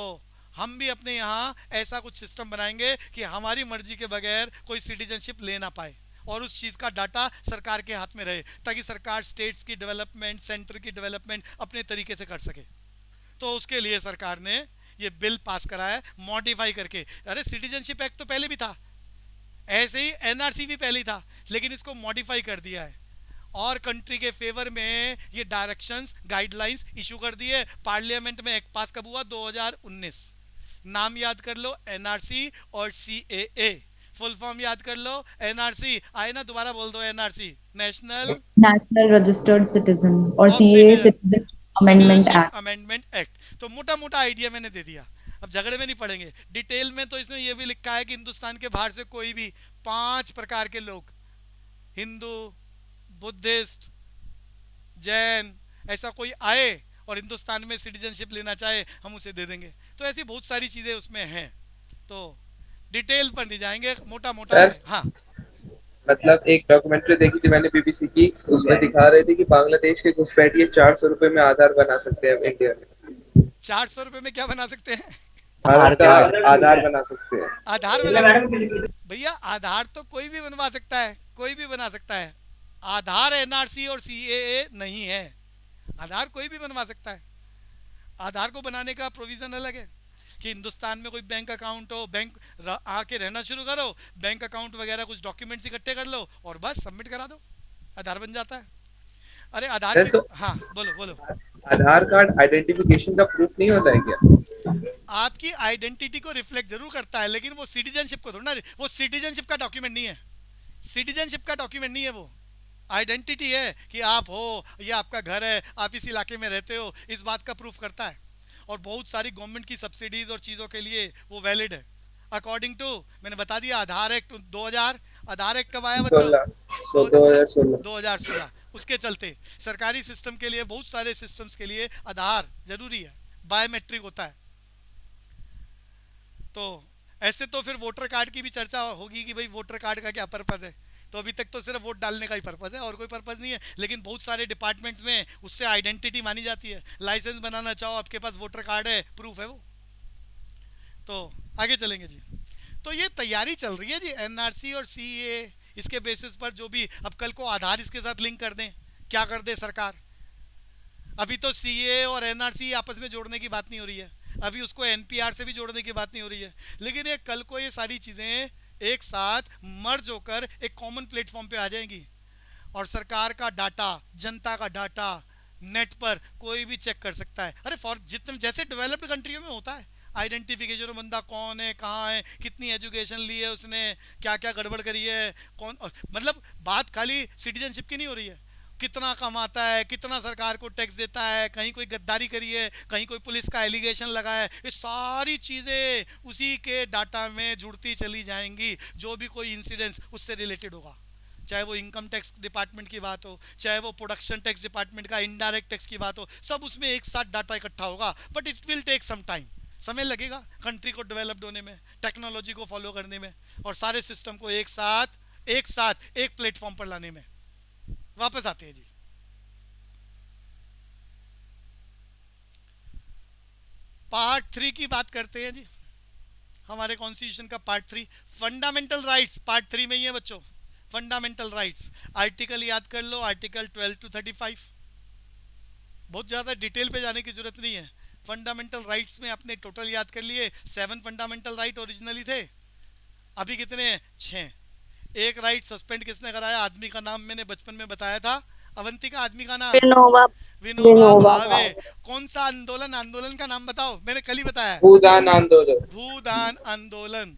A: हम भी अपने यहाँ ऐसा कुछ सिस्टम बनाएंगे कि हमारी मर्जी के बगैर कोई सिटीजनशिप ले ना पाए, और उस चीज़ का डाटा सरकार के हाथ में रहे, ताकि सरकार स्टेट्स की डेवलपमेंट, सेंटर की डेवलपमेंट अपने तरीके से कर सके। तो उसके लिए सरकार ने ये बिल पास करा है मॉडिफाई करके। अरे सिटीजनशिप एक्ट तो पहले भी था, ऐसे ही एनआरसी भी पहले ही था, लेकिन इसको मॉडिफाई कर दिया है और कंट्री के फेवर में ये डायरेक्शंस, गाइडलाइंस इशू कर दिए। पार्लियामेंट में एक्ट पास कब हुआ? 2019। नाम याद कर लो, एनआरसी और सीएए। फुल फॉर्म याद कर लो, एनआरसी। आए ना, दोबारा बोल दो, एनआरसी नेशनल
C: रजिस्टर्ड सिटीजन, और CA citizen amendment act.
A: Amendment act. तो मोटा मोटा आइडिया मैंने दे दिया, अब झगड़े में नहीं पड़ेंगे डिटेल में। तो इसमें यह भी लिखा है कि हिंदुस्तान के बाहर से कोई भी 5 प्रकार के लोग, हिंदू, बुद्धिस्ट, जैन, ऐसा कोई आए और हिंदुस्तान में सिटीजनशिप लेना चाहे, हम उसे दे देंगे। तो ऐसी बहुत सारी चीजें उसमें हैं, तो डिटेल पर नहीं जाएंगे, मोटा मोटा। हाँ,
B: मतलब एक डॉक्यूमेंट्री देखी थी मैंने बीबीसी की, उसमें दिखा रहे थे कि बांग्लादेश के घुसपैठिए 400 रुपए में आधार बना सकते हैं इंडिया में।
A: 400 रुपए में क्या बना सकते हैं?
B: भारत का
G: कार्ड।
B: आधार बना सकते हैं।
A: आधार बना भैया, आधार तो कोई भी बनवा सकता है, कोई भी बना सकता है। आधार एनआरसी और सीएए नहीं है, आधार कोई भी बनवा सकता है। आधार को बनाने का प्रोविजन अलग है कि हिंदुस्तान में कोई बैंक अकाउंट हो, बैंक आके रहना शुरू करो, बैंक अकाउंट वगैरह कुछ डॉक्यूमेंट्स इकट्ठे कर लो और बस सबमिट करा दो, आधार बन जाता है। अरे आधार
B: अरे
A: के
B: तो
A: हाँ बोलो बोलो।
B: आधार कार्ड आइडेंटिफिकेशन का प्रूफ नहीं होता है क्या?
A: आपकी आइडेंटिटी को रिफ्लेक्ट जरूर करता है, लेकिन वो सिटीजनशिप को थोड़ा ना, वो सिटीजनशिप का डॉक्यूमेंट नहीं है, सिटीजनशिप का डॉक्यूमेंट नहीं है वो। आइडेंटिटी है कि आप हो, ये आपका घर है, आप इस इलाके में रहते हो, इस बात का प्रूफ करता है। और बहुत सारी गवर्नमेंट की सब्सिडीज और चीज़ों के लिए वो वैलिड है अकॉर्डिंग टू, मैंने बता दिया, आधार एक्ट 2000। आधार एक्ट कब आया बच्चों?
B: 2016।
A: 2016। उसके चलते सरकारी सिस्टम के लिए, बहुत सारे सिस्टम्स के लिए आधार जरूरी है, बायोमेट्रिक होता है। तो ऐसे तो फिर वोटर कार्ड की भी चर्चा होगी कि भाई वोटर कार्ड का क्या पर्पज़ है। तो अभी तक तो सिर्फ वोट डालने का ही पर्पज़ है और कोई पर्पज़ नहीं है, लेकिन बहुत सारे डिपार्टमेंट्स में उससे आइडेंटिटी मानी जाती है। लाइसेंस बनाना चाहो, आपके पास वोटर कार्ड है, प्रूफ है वो। तो आगे चलेंगे जी। तो ये तैयारी चल रही है जी, एनआरसी और सीए, इसके बेसिस पर जो भी, अब कल को आधार इसके साथ लिंक कर दें, क्या कर दे सरकार। अभी तो सीए और एनआरसी आपस में जोड़ने की बात नहीं हो रही है, अभी उसको एनपीआर से भी जोड़ने की बात नहीं हो रही है, लेकिन ये कल को ये सारी चीज़ें एक साथ मर्ज होकर एक कॉमन प्लेटफॉर्म पे आ जाएंगी और सरकार का डाटा, जनता का डाटा नेट पर कोई भी चेक कर सकता है। अरे फॉर जितने जैसे डेवलप्ड कंट्रियों में होता है, आइडेंटिफिकेशन, बंदा कौन है, कहाँ है, कितनी एजुकेशन ली है उसने, क्या क्या गड़बड़ करी है, कौन, मतलब बात खाली सिटीजनशिप की नहीं हो रही है, कितना कमाता है, कितना सरकार को टैक्स देता है, कहीं कोई गद्दारी करी है, कहीं कोई पुलिस का एलिगेशन लगा है, ये सारी चीज़ें उसी के डाटा में जुड़ती चली जाएंगी। जो भी कोई इंसिडेंस उससे रिलेटेड होगा, चाहे वो इनकम टैक्स डिपार्टमेंट की बात हो, चाहे वो प्रोडक्शन टैक्स डिपार्टमेंट का इनडायरेक्ट टैक्स की बात हो, सब उसमें एक साथ डाटा इकट्ठा होगा। But it will take some time, समय लगेगा कंट्री को डेवलप्ड होने में, टेक्नोलॉजी को फॉलो करने में और सारे सिस्टम को एक साथ एक प्लेटफॉर्म पर लाने में। वापस आते हैं जी। पार्ट 3 की बात करते हैं जी, हमारे कॉन्स्टिट्यूशन का पार्ट 3, फंडामेंटल राइट्स पार्ट 3 में ही है बच्चों। फंडामेंटल राइट्स आर्टिकल याद कर लो, आर्टिकल 12 to 35, बहुत ज़्यादा डिटेल पे जाने की जरूरत नहीं है। फंडामेंटल राइट्स में आपने टोटल याद कर लिए, 7 फंडामेंटल राइट ओरिजिनली थे, अभी कितने हैं? 6। एक राइट सस्पेंड किसने कराया? आदमी का नाम मैंने बचपन में बताया था, अवंतिका आदमी का नाम
D: विनोबा
A: विनोबा भावे। कौन सा आंदोलन? आंदोलन का नाम बताओ, मैंने कल ही बताया,
B: भूदान आंदोलन।
A: भूदान आंदोलन।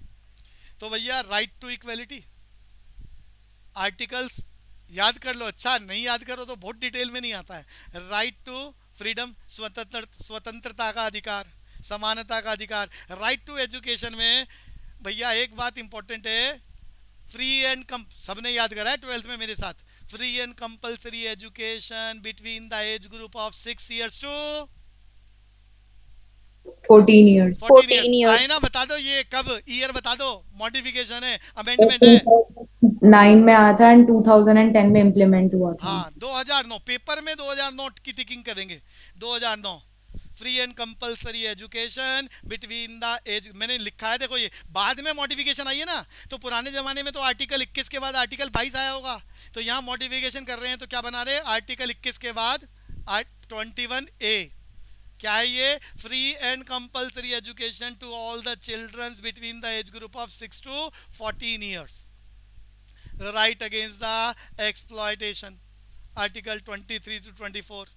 A: तो भैया राइट टू इक्वेलिटी, आर्टिकल्स याद कर लो, अच्छा नहीं याद करो तो बहुत डिटेल में नहीं आता है। राइट टू फ्रीडम, स्वतंत्रता का अधिकार, समानता का अधिकार। राइट टू एजुकेशन में भैया एक बात इंपॉर्टेंट है, फ्री एंड सबने याद करा है 12th में मेरे साथ, free and compulsory education between the age group of 6 years to
C: 14 years.
A: 14
D: years.
A: आए ना, बता दो ये कब, ईयर बता दो, मॉडिफिकेशन है, अमेंडमेंट है।
C: 2009 में आया था एंड 2010 में इम्प्लीमेंट हुआ था।
A: हाँ 2009, पेपर में 2009 की टिकिंग करेंगे, 2009 free and compulsory education between the age, मैंने लिखा है देखो, ये बाद में मॉडिफिकेशन आई है ना, तो पुराने जमाने में तो आर्टिकल 21 के बाद आर्टिकल 22 आया होगा, तो यहाँ मॉडिफिकेशन कर रहे हैं तो क्या बना रहे हैं? आर्टिकल 21 के बाद 21A, क्या है ये? Free and compulsory education to all the childrens between the age group of 6 to 14 years, right against the exploitation, article 23 to 24,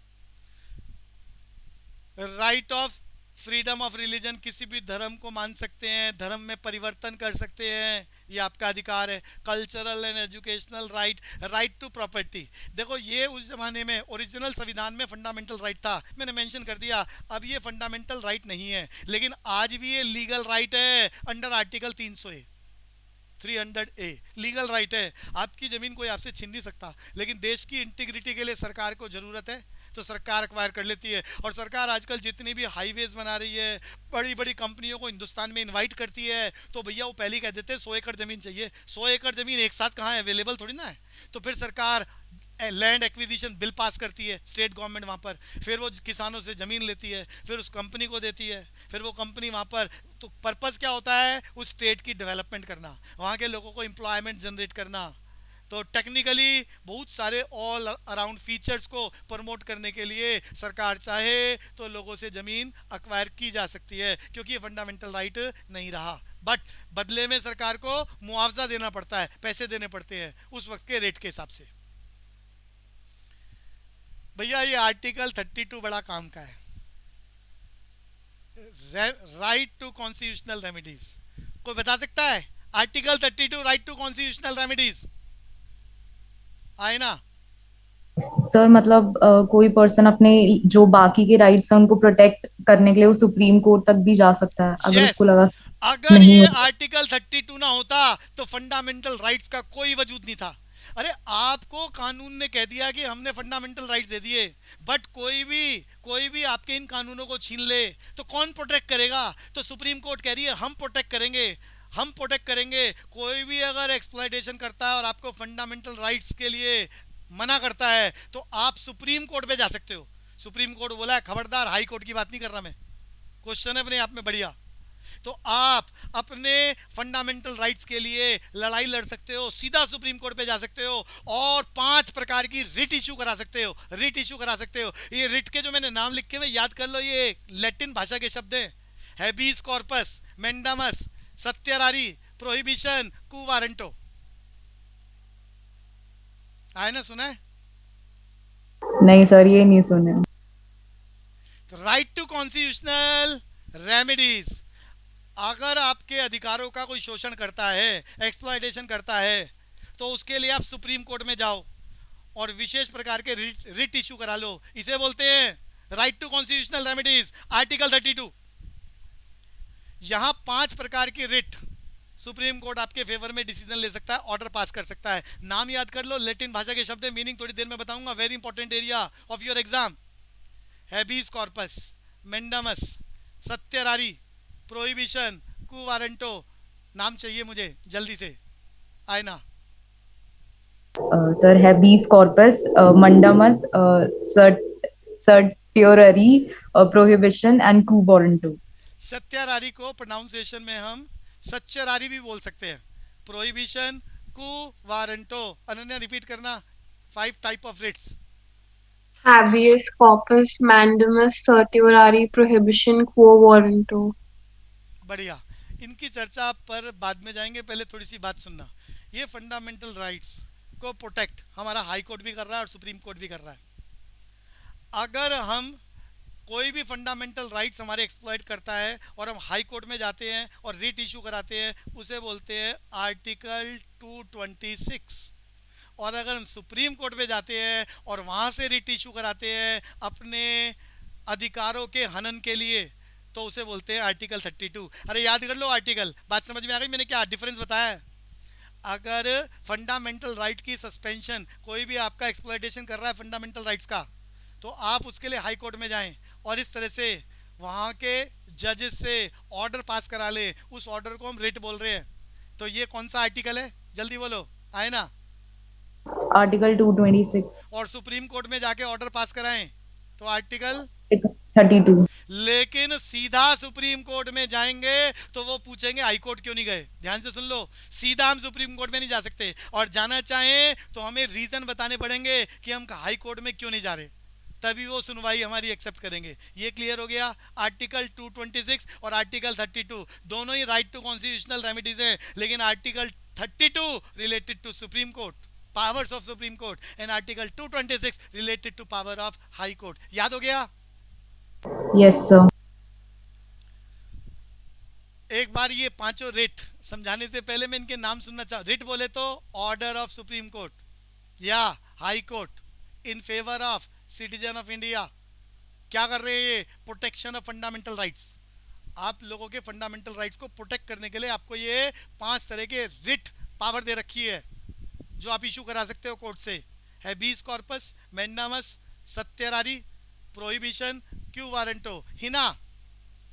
A: right of freedom of religion, किसी भी धर्म को मान सकते हैं, धर्म में परिवर्तन कर सकते हैं, ये आपका अधिकार है। Cultural and educational right, right to property, देखो ये उस जमाने में ओरिजिनल संविधान में फंडामेंटल राइट था, मैंने मेंशन कर दिया, अब ये फंडामेंटल राइट नहीं है, लेकिन आज भी ये लीगल राइट है under article 300A legal right है। आपकी ज़मीन कोई आपसे छीन नहीं सकता, लेकिन देश की इंटीग्रिटी के लिए सरकार को ज़रूरत है तो सरकार एक्वायर कर लेती है। और सरकार आजकल जितनी भी हाईवेज बना रही है, बड़ी बड़ी कंपनियों को हिंदुस्तान में इनवाइट करती है, तो भैया वो पहले ही कह देते हैं 100 एकड़ ज़मीन चाहिए। 100 एकड़ ज़मीन एक साथ कहाँ अवेलेबल थोड़ी ना है, तो फिर सरकार लैंड एक्विजिशन बिल पास करती है, स्टेट गवर्नमेंट वहाँ पर, फिर वो किसानों से ज़मीन लेती है, फिर उस कंपनी को देती है, फिर वो कंपनी वहाँ पर तो पर्पस क्या होता है? उस स्टेट की डेवलपमेंट करना, वहाँ के लोगों को एम्प्लॉयमेंट जनरेट करना। तो टेक्निकली बहुत सारे ऑल अराउंड फीचर्स को प्रमोट करने के लिए सरकार चाहे तो लोगों से ज़मीन अक्वायर की जा सकती है, क्योंकि ये फंडामेंटल राइट नहीं रहा। बट बदले में सरकार को मुआवजा देना पड़ता है, पैसे देने पड़ते हैं उस वक्त के रेट के हिसाब से। भैया ये आर्टिकल 32 बड़ा काम का है, राइट टू कॉन्स्टिट्यूशनल रेमेडीज। कोई बता सकता है article 32 right to constitutional remedies आए ना?
C: सर मतलब कोई पर्सन अपने जो बाकी के राइट्स हैं उनको प्रोटेक्ट करने के लिए वो सुप्रीम कोर्ट तक भी जा सकता है अगर
A: Yes.
C: उसको लगा
A: अगर
C: नहीं
A: ये
C: होता।
A: आर्टिकल 32 ना होता तो फंडामेंटल राइट्स का कोई वजूद नहीं था। अरे आपको कानून ने कह दिया कि हमने फंडामेंटल राइट्स दे दिए, बट कोई भी आपके इन कानूनों को छीन ले तो कौन प्रोटेक्ट करेगा? तो सुप्रीम कोर्ट कह रही है हम प्रोटेक्ट करेंगे, हम प्रोटेक्ट करेंगे। कोई भी अगर एक्सप्लॉयटेशन करता है और आपको फंडामेंटल राइट्स के लिए मना करता है तो आप सुप्रीम कोर्ट पे जा सकते हो। सुप्रीम कोर्ट बोला है, खबरदार, हाई कोर्ट की बात नहीं कर रहा मैं, क्वेश्चन है अपने आप में बढ़िया। तो आप अपने फंडामेंटल राइट्स के लिए लड़ाई लड़ सकते हो, सीधा सुप्रीम कोर्ट पे जा सकते हो और 5 प्रकार की रिट इशू करा सकते हो, रिट इशू करा सकते हो। ये रिट के जो मैंने नाम लिखे हुए याद कर लो, ये लैटिन भाषा के शब्द हैं। हैबीज corpus, mandamus, certiorari, prohibition, quo warranto. आए ना, सुना है?
C: नहीं सर ये नहीं सुने।
A: राइट टू कॉन्स्टिट्यूशनल रेमेडीज, अगर आपके अधिकारों का कोई शोषण करता है, एक्सप्लॉयटेशन करता है, तो उसके लिए आप सुप्रीम कोर्ट में जाओ और विशेष प्रकार के रिट इशू करा लो। इसे बोलते हैं right to constitutional remedies, article 32। यहां 5 प्रकार की रिट सुप्रीम कोर्ट आपके फेवर में डिसीजन ले सकता है, ऑर्डर पास कर सकता है। नाम याद कर लो, लैटिन भाषा के शब्द है, मीनिंग थोड़ी देर में बताऊंगा, very important area of your exam. Habeas corpus, mandamus, certiorari, prohibition, quo warranto. नाम चाहिए मुझे जल्दी से, आए ना?
C: Sir habeas corpus, mandamus, certiorari, prohibition and quo warranto.
A: Certiorari को प्रोनाउंसिएशन में हम सच्चरारी भी बोल सकते हैं। Prohibition, quo warranto. Ananya repeat करना, 5 type of writs.
E: habeas corpus, mandamus, certiorari, prohibition, quo warranto.
A: बढ़िया, इनकी चर्चा पर बाद में जाएंगे, पहले थोड़ी सी बात सुनना। ये फंडामेंटल राइट्स को प्रोटेक्ट हमारा हाई कोर्ट भी कर रहा है और सुप्रीम कोर्ट भी कर रहा है। अगर हम कोई भी फंडामेंटल राइट्स हमारे एक्सप्लॉइट करता है और हम हाई कोर्ट में जाते हैं और रिट इशू कराते हैं, उसे बोलते हैं आर्टिकल 226। और अगर हम सुप्रीम कोर्ट में जाते हैं और वहाँ से रिट इशू कराते हैं अपने अधिकारों के हनन के लिए, तो उसे बोलते हैं आर्टिकल 32। अरे याद कर लो आर्टिकल, बात समझ में आ गई मैंने क्या डिफरेंस बताया है? अगर फंडामेंटल राइट की सस्पेंशन, कोई भी आपका एक्सप्लॉयटेशन कर रहा है फंडामेंटल राइट्स का, तो आप उसके लिए हाई कोर्ट में जाएं और इस तरह से वहाँ के जजेस से ऑर्डर पास करा ले। उस ऑर्डर को हम रिट बोल रहे हैं। तो ये कौन सा आर्टिकल है, जल्दी बोलो, आए ना?
C: आर्टिकल 226।
A: और सुप्रीम कोर्ट में जाके ऑर्डर पास कराएं तो आर्टिकल
C: 32।
A: लेकिन सीधा सुप्रीम कोर्ट में जाएंगे तो वो पूछेंगे हाई कोर्ट क्यों नहीं गए। ध्यान से सुन लो, सीधा हम सुप्रीम कोर्ट में नहीं जा सकते, और जाना चाहें तो हमें रीजन बताने पड़ेंगे कि हम हाई कोर्ट में क्यों नहीं जा रहे, तभी वो सुनवाई हमारी एक्सेप्ट करेंगे। ये क्लियर हो गया? आर्टिकल 226 और आर्टिकल 32 दोनों ही राइट टू कॉन्स्टिट्यूशनल रेमेडीज हैं, लेकिन article 32 related to supreme court, powers of supreme court, and article 226 related to power of high court. याद हो गया?
C: Yes sir.
A: एक बार ये पांचों रिट समझाने से पहले मैं इनके नाम सुनना चाहूँ। रिट बोले तो ऑर्डर ऑफ सुप्रीम कोर्ट या high court in favour of citizen of India. क्या कर रहे हैं ये? Protection of fundamental rights. आप लोगों के फंडामेंटल राइट्स को प्रोटेक्ट करने के लिए आपको ये 5 तरह के रिट पावर दे रखी है जो आप इशू करा सकते हो कोर्ट से। Habeas corpus, mandamus, certiorari, prohibition, quo warranto. Hina,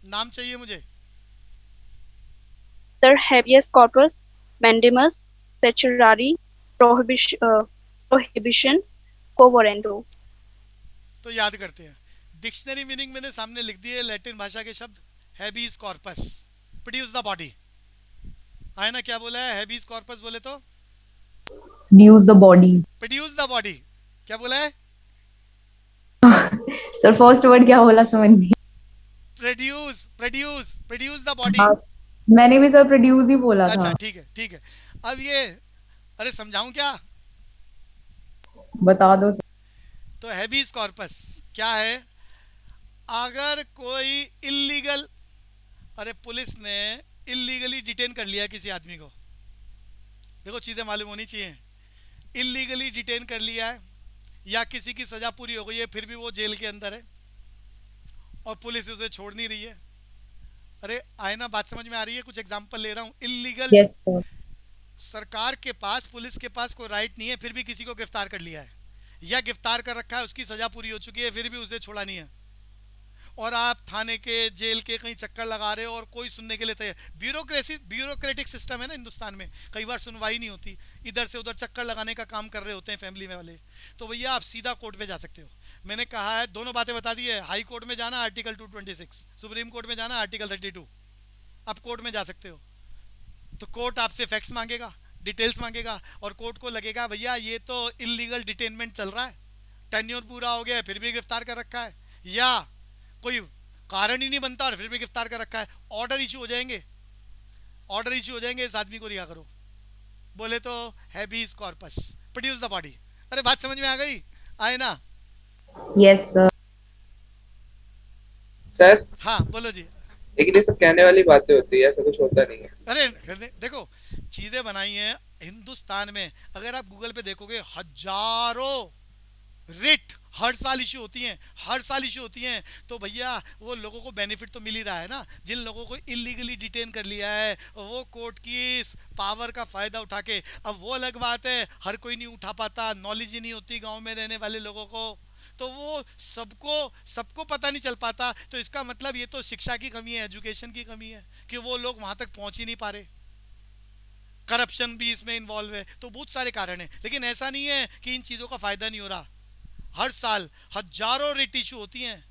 A: नाम चाहिए मुझे।
D: Sir, habeas corpus, mandamus, certiorari, prohibition, quo warranto.
A: तो याद करते हैं। डिक्शनरी मीनिंग मैंने सामने लिख दी है, लैटिन भाषा के शब्द हैबीज कॉर्पस, प्रोड्यूस द बॉडी। आए ना क्या बोला है, हैबीज कॉर्पस बोले तो
C: Produce the body.
A: Produce the body, क्या बोला है?
C: Sir, first word क्या बोला समझ नहीं।
A: Produce produce produce the body.
C: हाँ, मैंने भी सर प्रोड्यूस ही बोला
A: अच्छा
C: था।
A: ठीक है ठीक है। अब ये, अरे समझाऊं क्या?
C: बता दो सर।
A: तो हैबीज कॉर्पस क्या है? अगर कोई इलीगल, अरे पुलिस ने इलीगली डिटेन कर लिया किसी आदमी को, देखो चीज़ें मालूम होनी चाहिए। इलीगली डिटेन कर लिया है या किसी की सज़ा पूरी हो गई है फिर भी वो जेल के अंदर है और पुलिस उसे छोड़ नहीं रही है। अरे आए ना, बात समझ में आ रही है? कुछ एग्जांपल ले रहा हूँ। Illegal,
C: yes sir.
A: सरकार के पास, पुलिस के पास कोई राइट नहीं है फिर भी किसी को गिरफ्तार कर लिया है या गिरफ्तार कर रखा है, उसकी सज़ा पूरी हो चुकी है फिर भी उसे छोड़ा नहीं है, और आप थाने के, जेल के कहीं चक्कर लगा रहे हो और कोई सुनने के लिए तैयार। ब्यूरोक्रेटिक सिस्टम है ना हिंदुस्तान में, कई बार सुनवाई नहीं होती, इधर से उधर चक्कर लगाने का काम कर रहे होते हैं फैमिली में वाले। तो भैया आप सीधा कोर्ट में जा सकते हो। मैंने कहा है, दोनों बातें बता दी है। हाई कोर्ट में जाना आर्टिकल 226, सुप्रीम कोर्ट में जाना आर्टिकल 32। आप कोर्ट में जा सकते हो तो कोर्ट आपसे फैक्ट्स मांगेगा, डिटेल्स मांगेगा, और कोर्ट को लगेगा भैया ये तो इलीगल डिटेनमेंट चल रहा है, टेन्योर पूरा हो गया है फिर भी गिरफ्तार कर रखा है, या कोई कारण ही नहीं बनता और फिर भी गिरफ्तार कर रखा है। ऑर्डर इशू हो जाएंगे, ऑर्डर इशू हो जाएंगे, इस आदमी को रिहा करो। बोले तो हैबीज कॉर्पस, प्रोड्यूस द बॉडी। अरे बात समझ में आ गई? आए ना?
C: Yes sir.
B: सर
A: हाँ बोलो जी।
B: लेकिन ये सब कहने वाली बातें होती है, ऐसा कुछ होता नहीं है।
A: अरे देखो चीजें बनाई हैं हिंदुस्तान में, अगर आप गूगल पे देखोगे हजारों रिट हर साल इशू होती हैं, हर साल इशू होती हैं। तो भैया वो लोगों को बेनिफिट तो मिल ही रहा है ना, जिन लोगों को इलीगली डिटेन कर लिया है वो कोर्ट की इस पावर का फ़ायदा उठा के। अब वो अलग बात है, हर कोई नहीं उठा पाता, नॉलेज ही नहीं होती गांव में रहने वाले लोगों को, तो वो सबको सबको पता नहीं चल पाता। तो इसका मतलब ये तो शिक्षा की कमी है, एजुकेशन की कमी है कि वो लोग वहाँ तक पहुँच ही नहीं पा रहे। करप्शन भी इसमें इन्वॉल्व है, तो बहुत सारे कारण हैं। लेकिन ऐसा नहीं है कि इन चीज़ों का फ़ायदा नहीं हो रहा। हर साल हजारों रिट इशू होती हैं।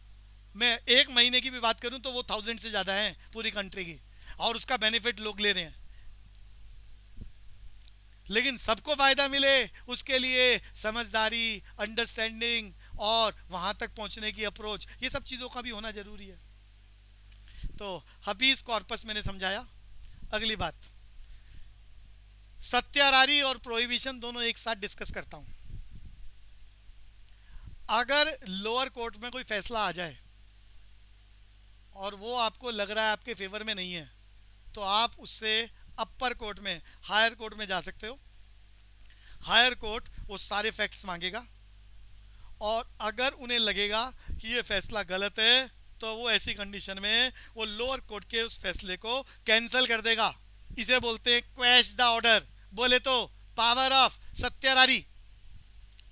A: मैं एक महीने की भी बात करूं तो वो 1000 से ज़्यादा हैं पूरी कंट्री की, और उसका बेनिफिट लोग ले रहे हैं। लेकिन सबको फ़ायदा मिले उसके लिए समझदारी, अंडरस्टैंडिंग और वहाँ तक पहुँचने की अप्रोच, ये सब चीज़ों का भी होना ज़रूरी है। तो हबीज कॉर्पस मैंने समझाया। अगली बात, सत्यारारी और प्रोहिबिशन दोनों एक साथ डिस्कस करता हूँ। अगर लोअर कोर्ट में कोई फैसला आ जाए और वो आपको लग रहा है आपके फेवर में नहीं है, तो आप उससे अपर कोर्ट में, हायर कोर्ट में जा सकते हो। हायर कोर्ट वो सारे फैक्ट्स मांगेगा, और अगर उन्हें लगेगा कि ये फैसला गलत है तो वो ऐसी कंडीशन में वो लोअर कोर्ट के उस फैसले को कैंसिल कर देगा। इसे बोलते हैं क्वैश द ऑर्डर, बोले तो पावर ऑफ सत्यारारी।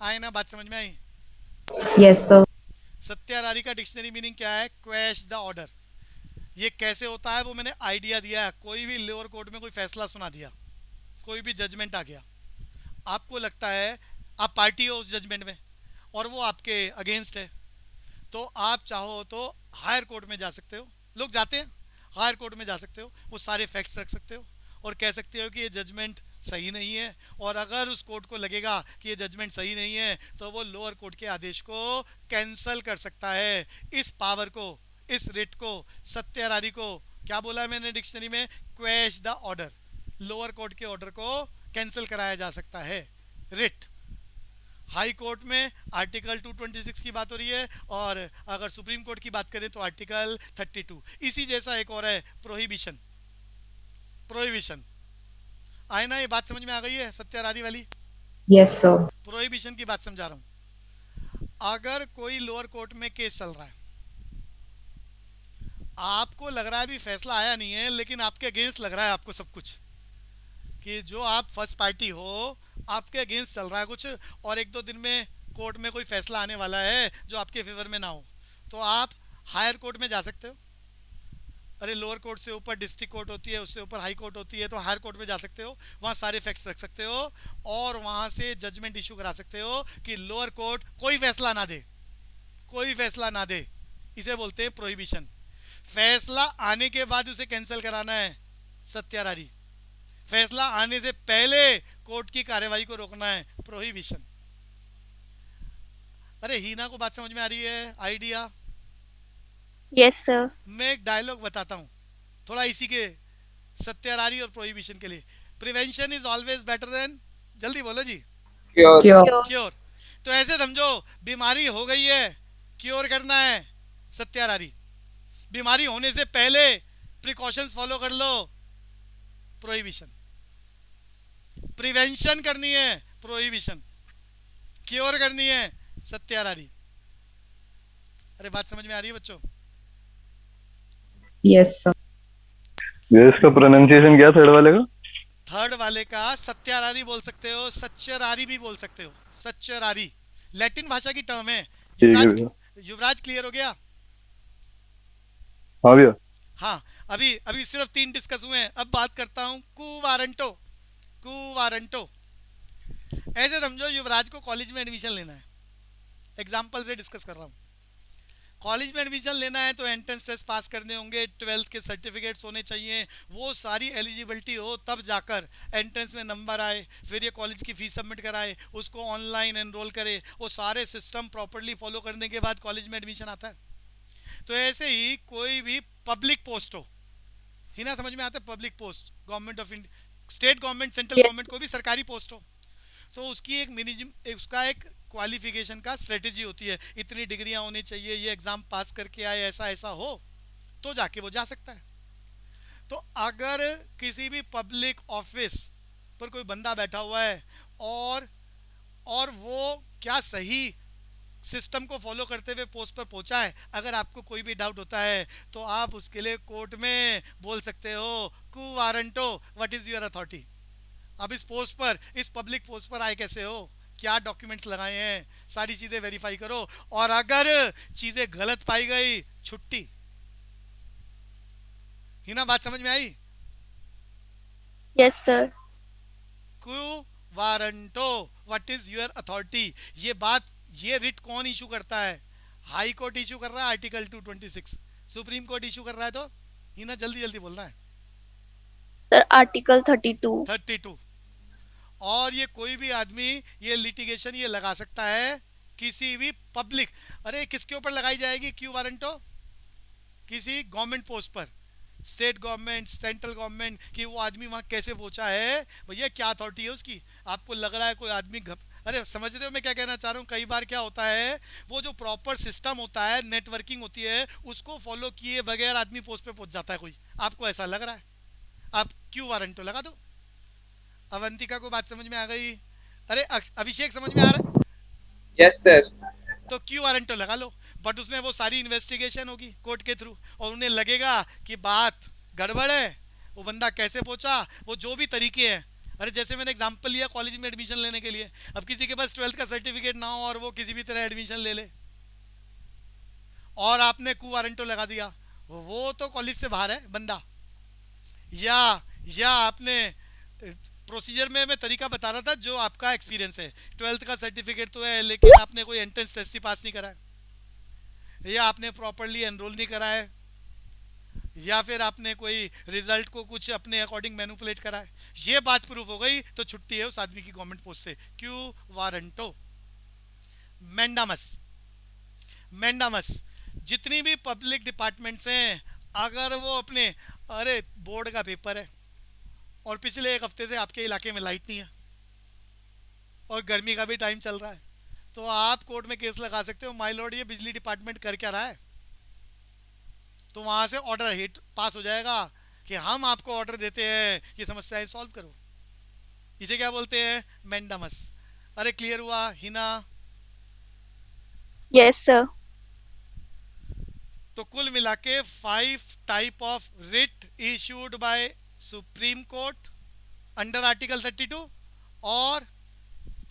A: आए ना, बात समझ में आई?
C: Yes sir.
A: सत्यारारी का डिक्शनरी मीनिंग क्या है? Quash the order. ये कैसे होता है वो मैंने आइडिया दिया है। कोई भी लोअर कोर्ट में कोई फैसला सुना दिया, कोई भी जजमेंट आ गया, आपको लगता है आप पार्टी हो उस जजमेंट में और वो आपके अगेंस्ट है, तो आप चाहो तो हायर कोर्ट में जा सकते हो। लोग जाते हैं हायर कोर्ट में, जा सकते हो, वो सारे फैक्ट्स रख सकते हो और कह सकते हो कि ये जजमेंट सही नहीं है। और अगर उस कोर्ट को लगेगा कि ये जजमेंट सही नहीं है तो वो लोअर कोर्ट के आदेश को कैंसल कर सकता है। इस पावर को, इस रिट को, सत्यारारी को क्या बोला है मैंने डिक्शनरी में? Quash the order. Lower court के ऑर्डर को कैंसिल कराया जा सकता है, रिट। हाई कोर्ट में आर्टिकल 226 की बात हो रही है, और अगर सुप्रीम कोर्ट की बात करें तो आर्टिकल 32। इसी जैसा एक और है, प्रोहिबिशन। प्रोहिबिशन आए ना, ये बात समझ में आ गई है सत्यारारी वाली?
C: Yes sir.
A: प्रोहिबिशन की बात समझा रहा हूं। अगर कोई लोअर कोर्ट में केस चल रहा है, आपको लग रहा है अभी फैसला आया नहीं है, लेकिन आपके अगेंस्ट लग रहा है आपको सब कुछ, कि जो आप फर्स्ट पार्टी हो आपके अगेंस्ट चल रहा है कुछ, और एक दो दिन में कोर्ट में कोई फैसला आने वाला है जो आपके फेवर में ना हो, तो आप हायर कोर्ट में जा सकते हो। अरे लोअर कोर्ट से ऊपर डिस्ट्रिक्ट कोर्ट होती है, उससे ऊपर हाई कोर्ट होती है, तो हायर कोर्ट में जा सकते हो, वहाँ सारे फैक्ट्स रख सकते हो और वहाँ से जजमेंट इशू करा सकते हो कि लोअर कोर्ट कोई फैसला ना दे, कोई फैसला ना दे। इसे बोलते हैं प्रोहिबिशन। फैसला आने के बाद उसे कैंसिल कराना है, सत्यारारी। फैसला आने से पहले कोर्ट की कार्यवाही को रोकना है, प्रोहिबिशन। अरे हीना को बात समझ में आ रही है? आइडिया?
D: Yes sir.
A: मैं एक डायलॉग बताता हूँ थोड़ा इसी के सत्यारारी और प्रोहिबिशन के लिए। Prevention is always better than, जल्दी बोलो जी,
B: क्योर।
C: Cure.
A: क्योर। तो ऐसे समझो, बीमारी हो गई है, क्योर करना है, सत्यारारी। बीमारी होने से पहले प्रिकॉशंस फॉलो कर लो, प्रोहिबिशन। प्रिवेंशन करनी है, प्रोहिबिशन। क्योर करनी है, सत्यारारी। अरे बात समझ में आ रही है बच्चों?
C: Yes, sir.
H: ये इसका प्रोनाउंसिएशन क्या थर्ड वाले का?
A: थर्ड वाले का सत्यारारी बोल सकते हो, सच्चरारी भी बोल सकते हो, सच्चरारी। लैटिन भाषा की टर्म है।
H: ठीक है
A: युवराज,
H: भैया।
A: युवराज क्लियर हो गया?
H: हाँ भैया।
A: हाँ, अभी अभी सिर्फ 3 डिस्कस हुए हैं। अब बात करता हूँ कू वारंटो। कू वारंटो ऐसे समझो, युवराज को कॉलेज में एडमिशन लेना है, एग्जाम्पल से डिस्कस कर रहा हूँ। कॉलेज में एडमिशन लेना है तो एंट्रेंस टेस्ट पास करने होंगे, 12th के सर्टिफिकेट्स होने चाहिए, वो सारी एलिजिबिलिटी हो तब जाकर एंट्रेंस में नंबर आए, फिर ये कॉलेज की फीस सबमिट कराए, उसको ऑनलाइन एनरोल करे, वो सारे सिस्टम प्रॉपरली फॉलो करने के बाद कॉलेज में एडमिशन आता है। तो ऐसे ही कोई भी पब्लिक पोस्ट हो, ही ना समझ में आता है? Public post, government of India, state government, central
D: Yes.
A: Government, कोई भी सरकारी पोस्ट हो, तो उसकी एक मिनिमम, उसका एक क्वालिफिकेशन का स्ट्रेटेजी होती है। इतनी डिग्रियां होनी चाहिए, ये एग्जाम पास करके आए, ऐसा ऐसा हो तो जाके वो जा सकता है। तो अगर किसी भी पब्लिक ऑफिस पर कोई बंदा बैठा हुआ है और वो क्या सही सिस्टम को फॉलो करते हुए पोस्ट पर पहुंचा है, अगर आपको कोई भी डाउट होता है तो आप उसके लिए कोर्ट में बोल सकते हो, quo warranto, what is your authority. अब इस पोस्ट पर, इस पब्लिक पोस्ट पर आए कैसे हो, क्या डॉक्यूमेंट्स लगाए हैं, सारी चीजें वेरीफाई करो, और अगर चीजें गलत पाई गई, छुट्टी। ही ना बात समझ में आई?
D: Yes sir.
A: Quo warranto, what is your authority. ये बात, ये रिट कौन इशू करता है? हाई कोर्ट इशू कर रहा है, आर्टिकल 226। सुप्रीम कोर्ट इशू कर रहा है तो ही ना जल्दी जल्दी बोलना है,
D: सर आर्टिकल 32।
A: 32। और ये कोई भी आदमी ये लिटिगेशन ये लगा सकता है किसी भी पब्लिक, अरे किसके ऊपर लगाई जाएगी क्यू वारंटो? किसी गवर्नमेंट पोस्ट पर, स्टेट गवर्नमेंट, सेंट्रल गवर्नमेंट, कि वो आदमी वहाँ कैसे पहुंचा है, भैया क्या अथॉरिटी है उसकी। आपको लग रहा है कोई आदमी अरे समझ रहे हो मैं क्या कहना चाह रहा हूँ? कई बार क्या होता है, वो जो प्रॉपर सिस्टम होता है, नेटवर्किंग होती है, उसको फॉलो किए बगैर आदमी पोस्ट पे पहुंच जाता है कोई। आपको ऐसा लग रहा है, आप क्यू वारंटो लगा दो। अवंतिका को बात समझ में आ गई? अरे अभिषेक समझ में आ रहा है?
B: Yes sir.
A: तो क्यू वारंटो लगा लो, बट उसमें वो सारी इन्वेस्टिगेशन होगी कोर्ट के थ्रू, और उन्हें लगेगा कि बात गड़बड़ है, वो बंदा कैसे पहुंचा, वो जो भी तरीके हैं। अरे जैसे मैंने एग्जांपल लिया कॉलेज में एडमिशन लेने के लिए, अब किसी के पास 12th का सर्टिफिकेट ना हो और वो किसी भी तरह एडमिशन ले ले और आपने क्यू वारंटो लगा दिया, वो तो कॉलेज से बाहर है बंदा। या आपने प्रोसीजर में मैं तरीका बता रहा था जो आपका एक्सपीरियंस है, 12th का सर्टिफिकेट तो है लेकिन आपने कोई एंट्रेंस टेस्ट ही पास नहीं करा है, या आपने प्रॉपरली एनरोल नहीं करा है, या फिर आपने कोई रिजल्ट को कुछ अपने अकॉर्डिंग मैनिपुलेट करा है, ये बात प्रूफ हो गई तो छुट्टी है उस आदमी की गवर्नमेंट पोस्ट से, क्यू वारंटो। मैंडामस, मैंडामस, जितनी भी पब्लिक डिपार्टमेंट्स हैं, अगर वो अपने, अरे बोर्ड का पेपर है और पिछले 1 हफ्ते से आपके इलाके में लाइट नहीं है और गर्मी का भी टाइम चल रहा है, तो आप कोर्ट में केस लगा सकते हो, माय लॉर्ड ये बिजली डिपार्टमेंट कर क्या रहा है। तो वहां से ऑर्डर हिट पास हो जाएगा कि हम आपको ऑर्डर देते हैं, ये समस्याएं सॉल्व करो। इसे क्या बोलते हैं? मैंडामस। अरे क्लियर हुआ हिना?
D: Yes sir.
A: तो कुल मिला के 5 type of writ issued by supreme court under article 32 और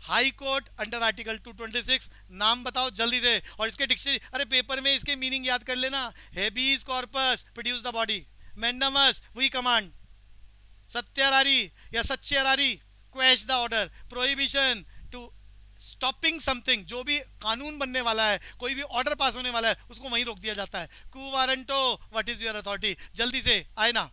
A: हाई कोर्ट अंडर आर्टिकल 226। नाम बताओ जल्दी से, और इसके डिक्शनरी, अरे पेपर में इसके मीनिंग याद कर लेना। Habeas corpus produce the body, mandamus we command, certiorari या certiorari quash the order, prohibition to stopping something, जो भी कानून बनने वाला है, कोई भी ऑर्डर पास होने वाला है, उसको वहीं रोक दिया जाता है. Q warranto, what is your authority? जल्दी से आए ना.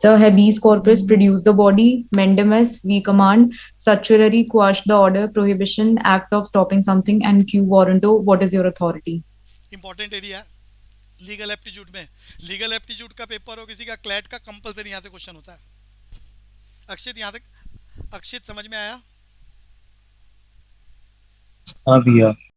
C: So habeas corpus, produce the body. Mandamus, we command. Certiorari, quash the order. Prohibition, act of stopping something. And quo warranto, what is your authority?
A: Important area है लीगल एप्टीट्यूड में. लीगल एप्टीट्यूड का पेपर हो किसी का, क्लैट का, कंपलसरी यहाँ से क्वेश्चन होता है. अक्षित यहाँ तक, अक्षित समझ में आया?
H: हाँ भैया.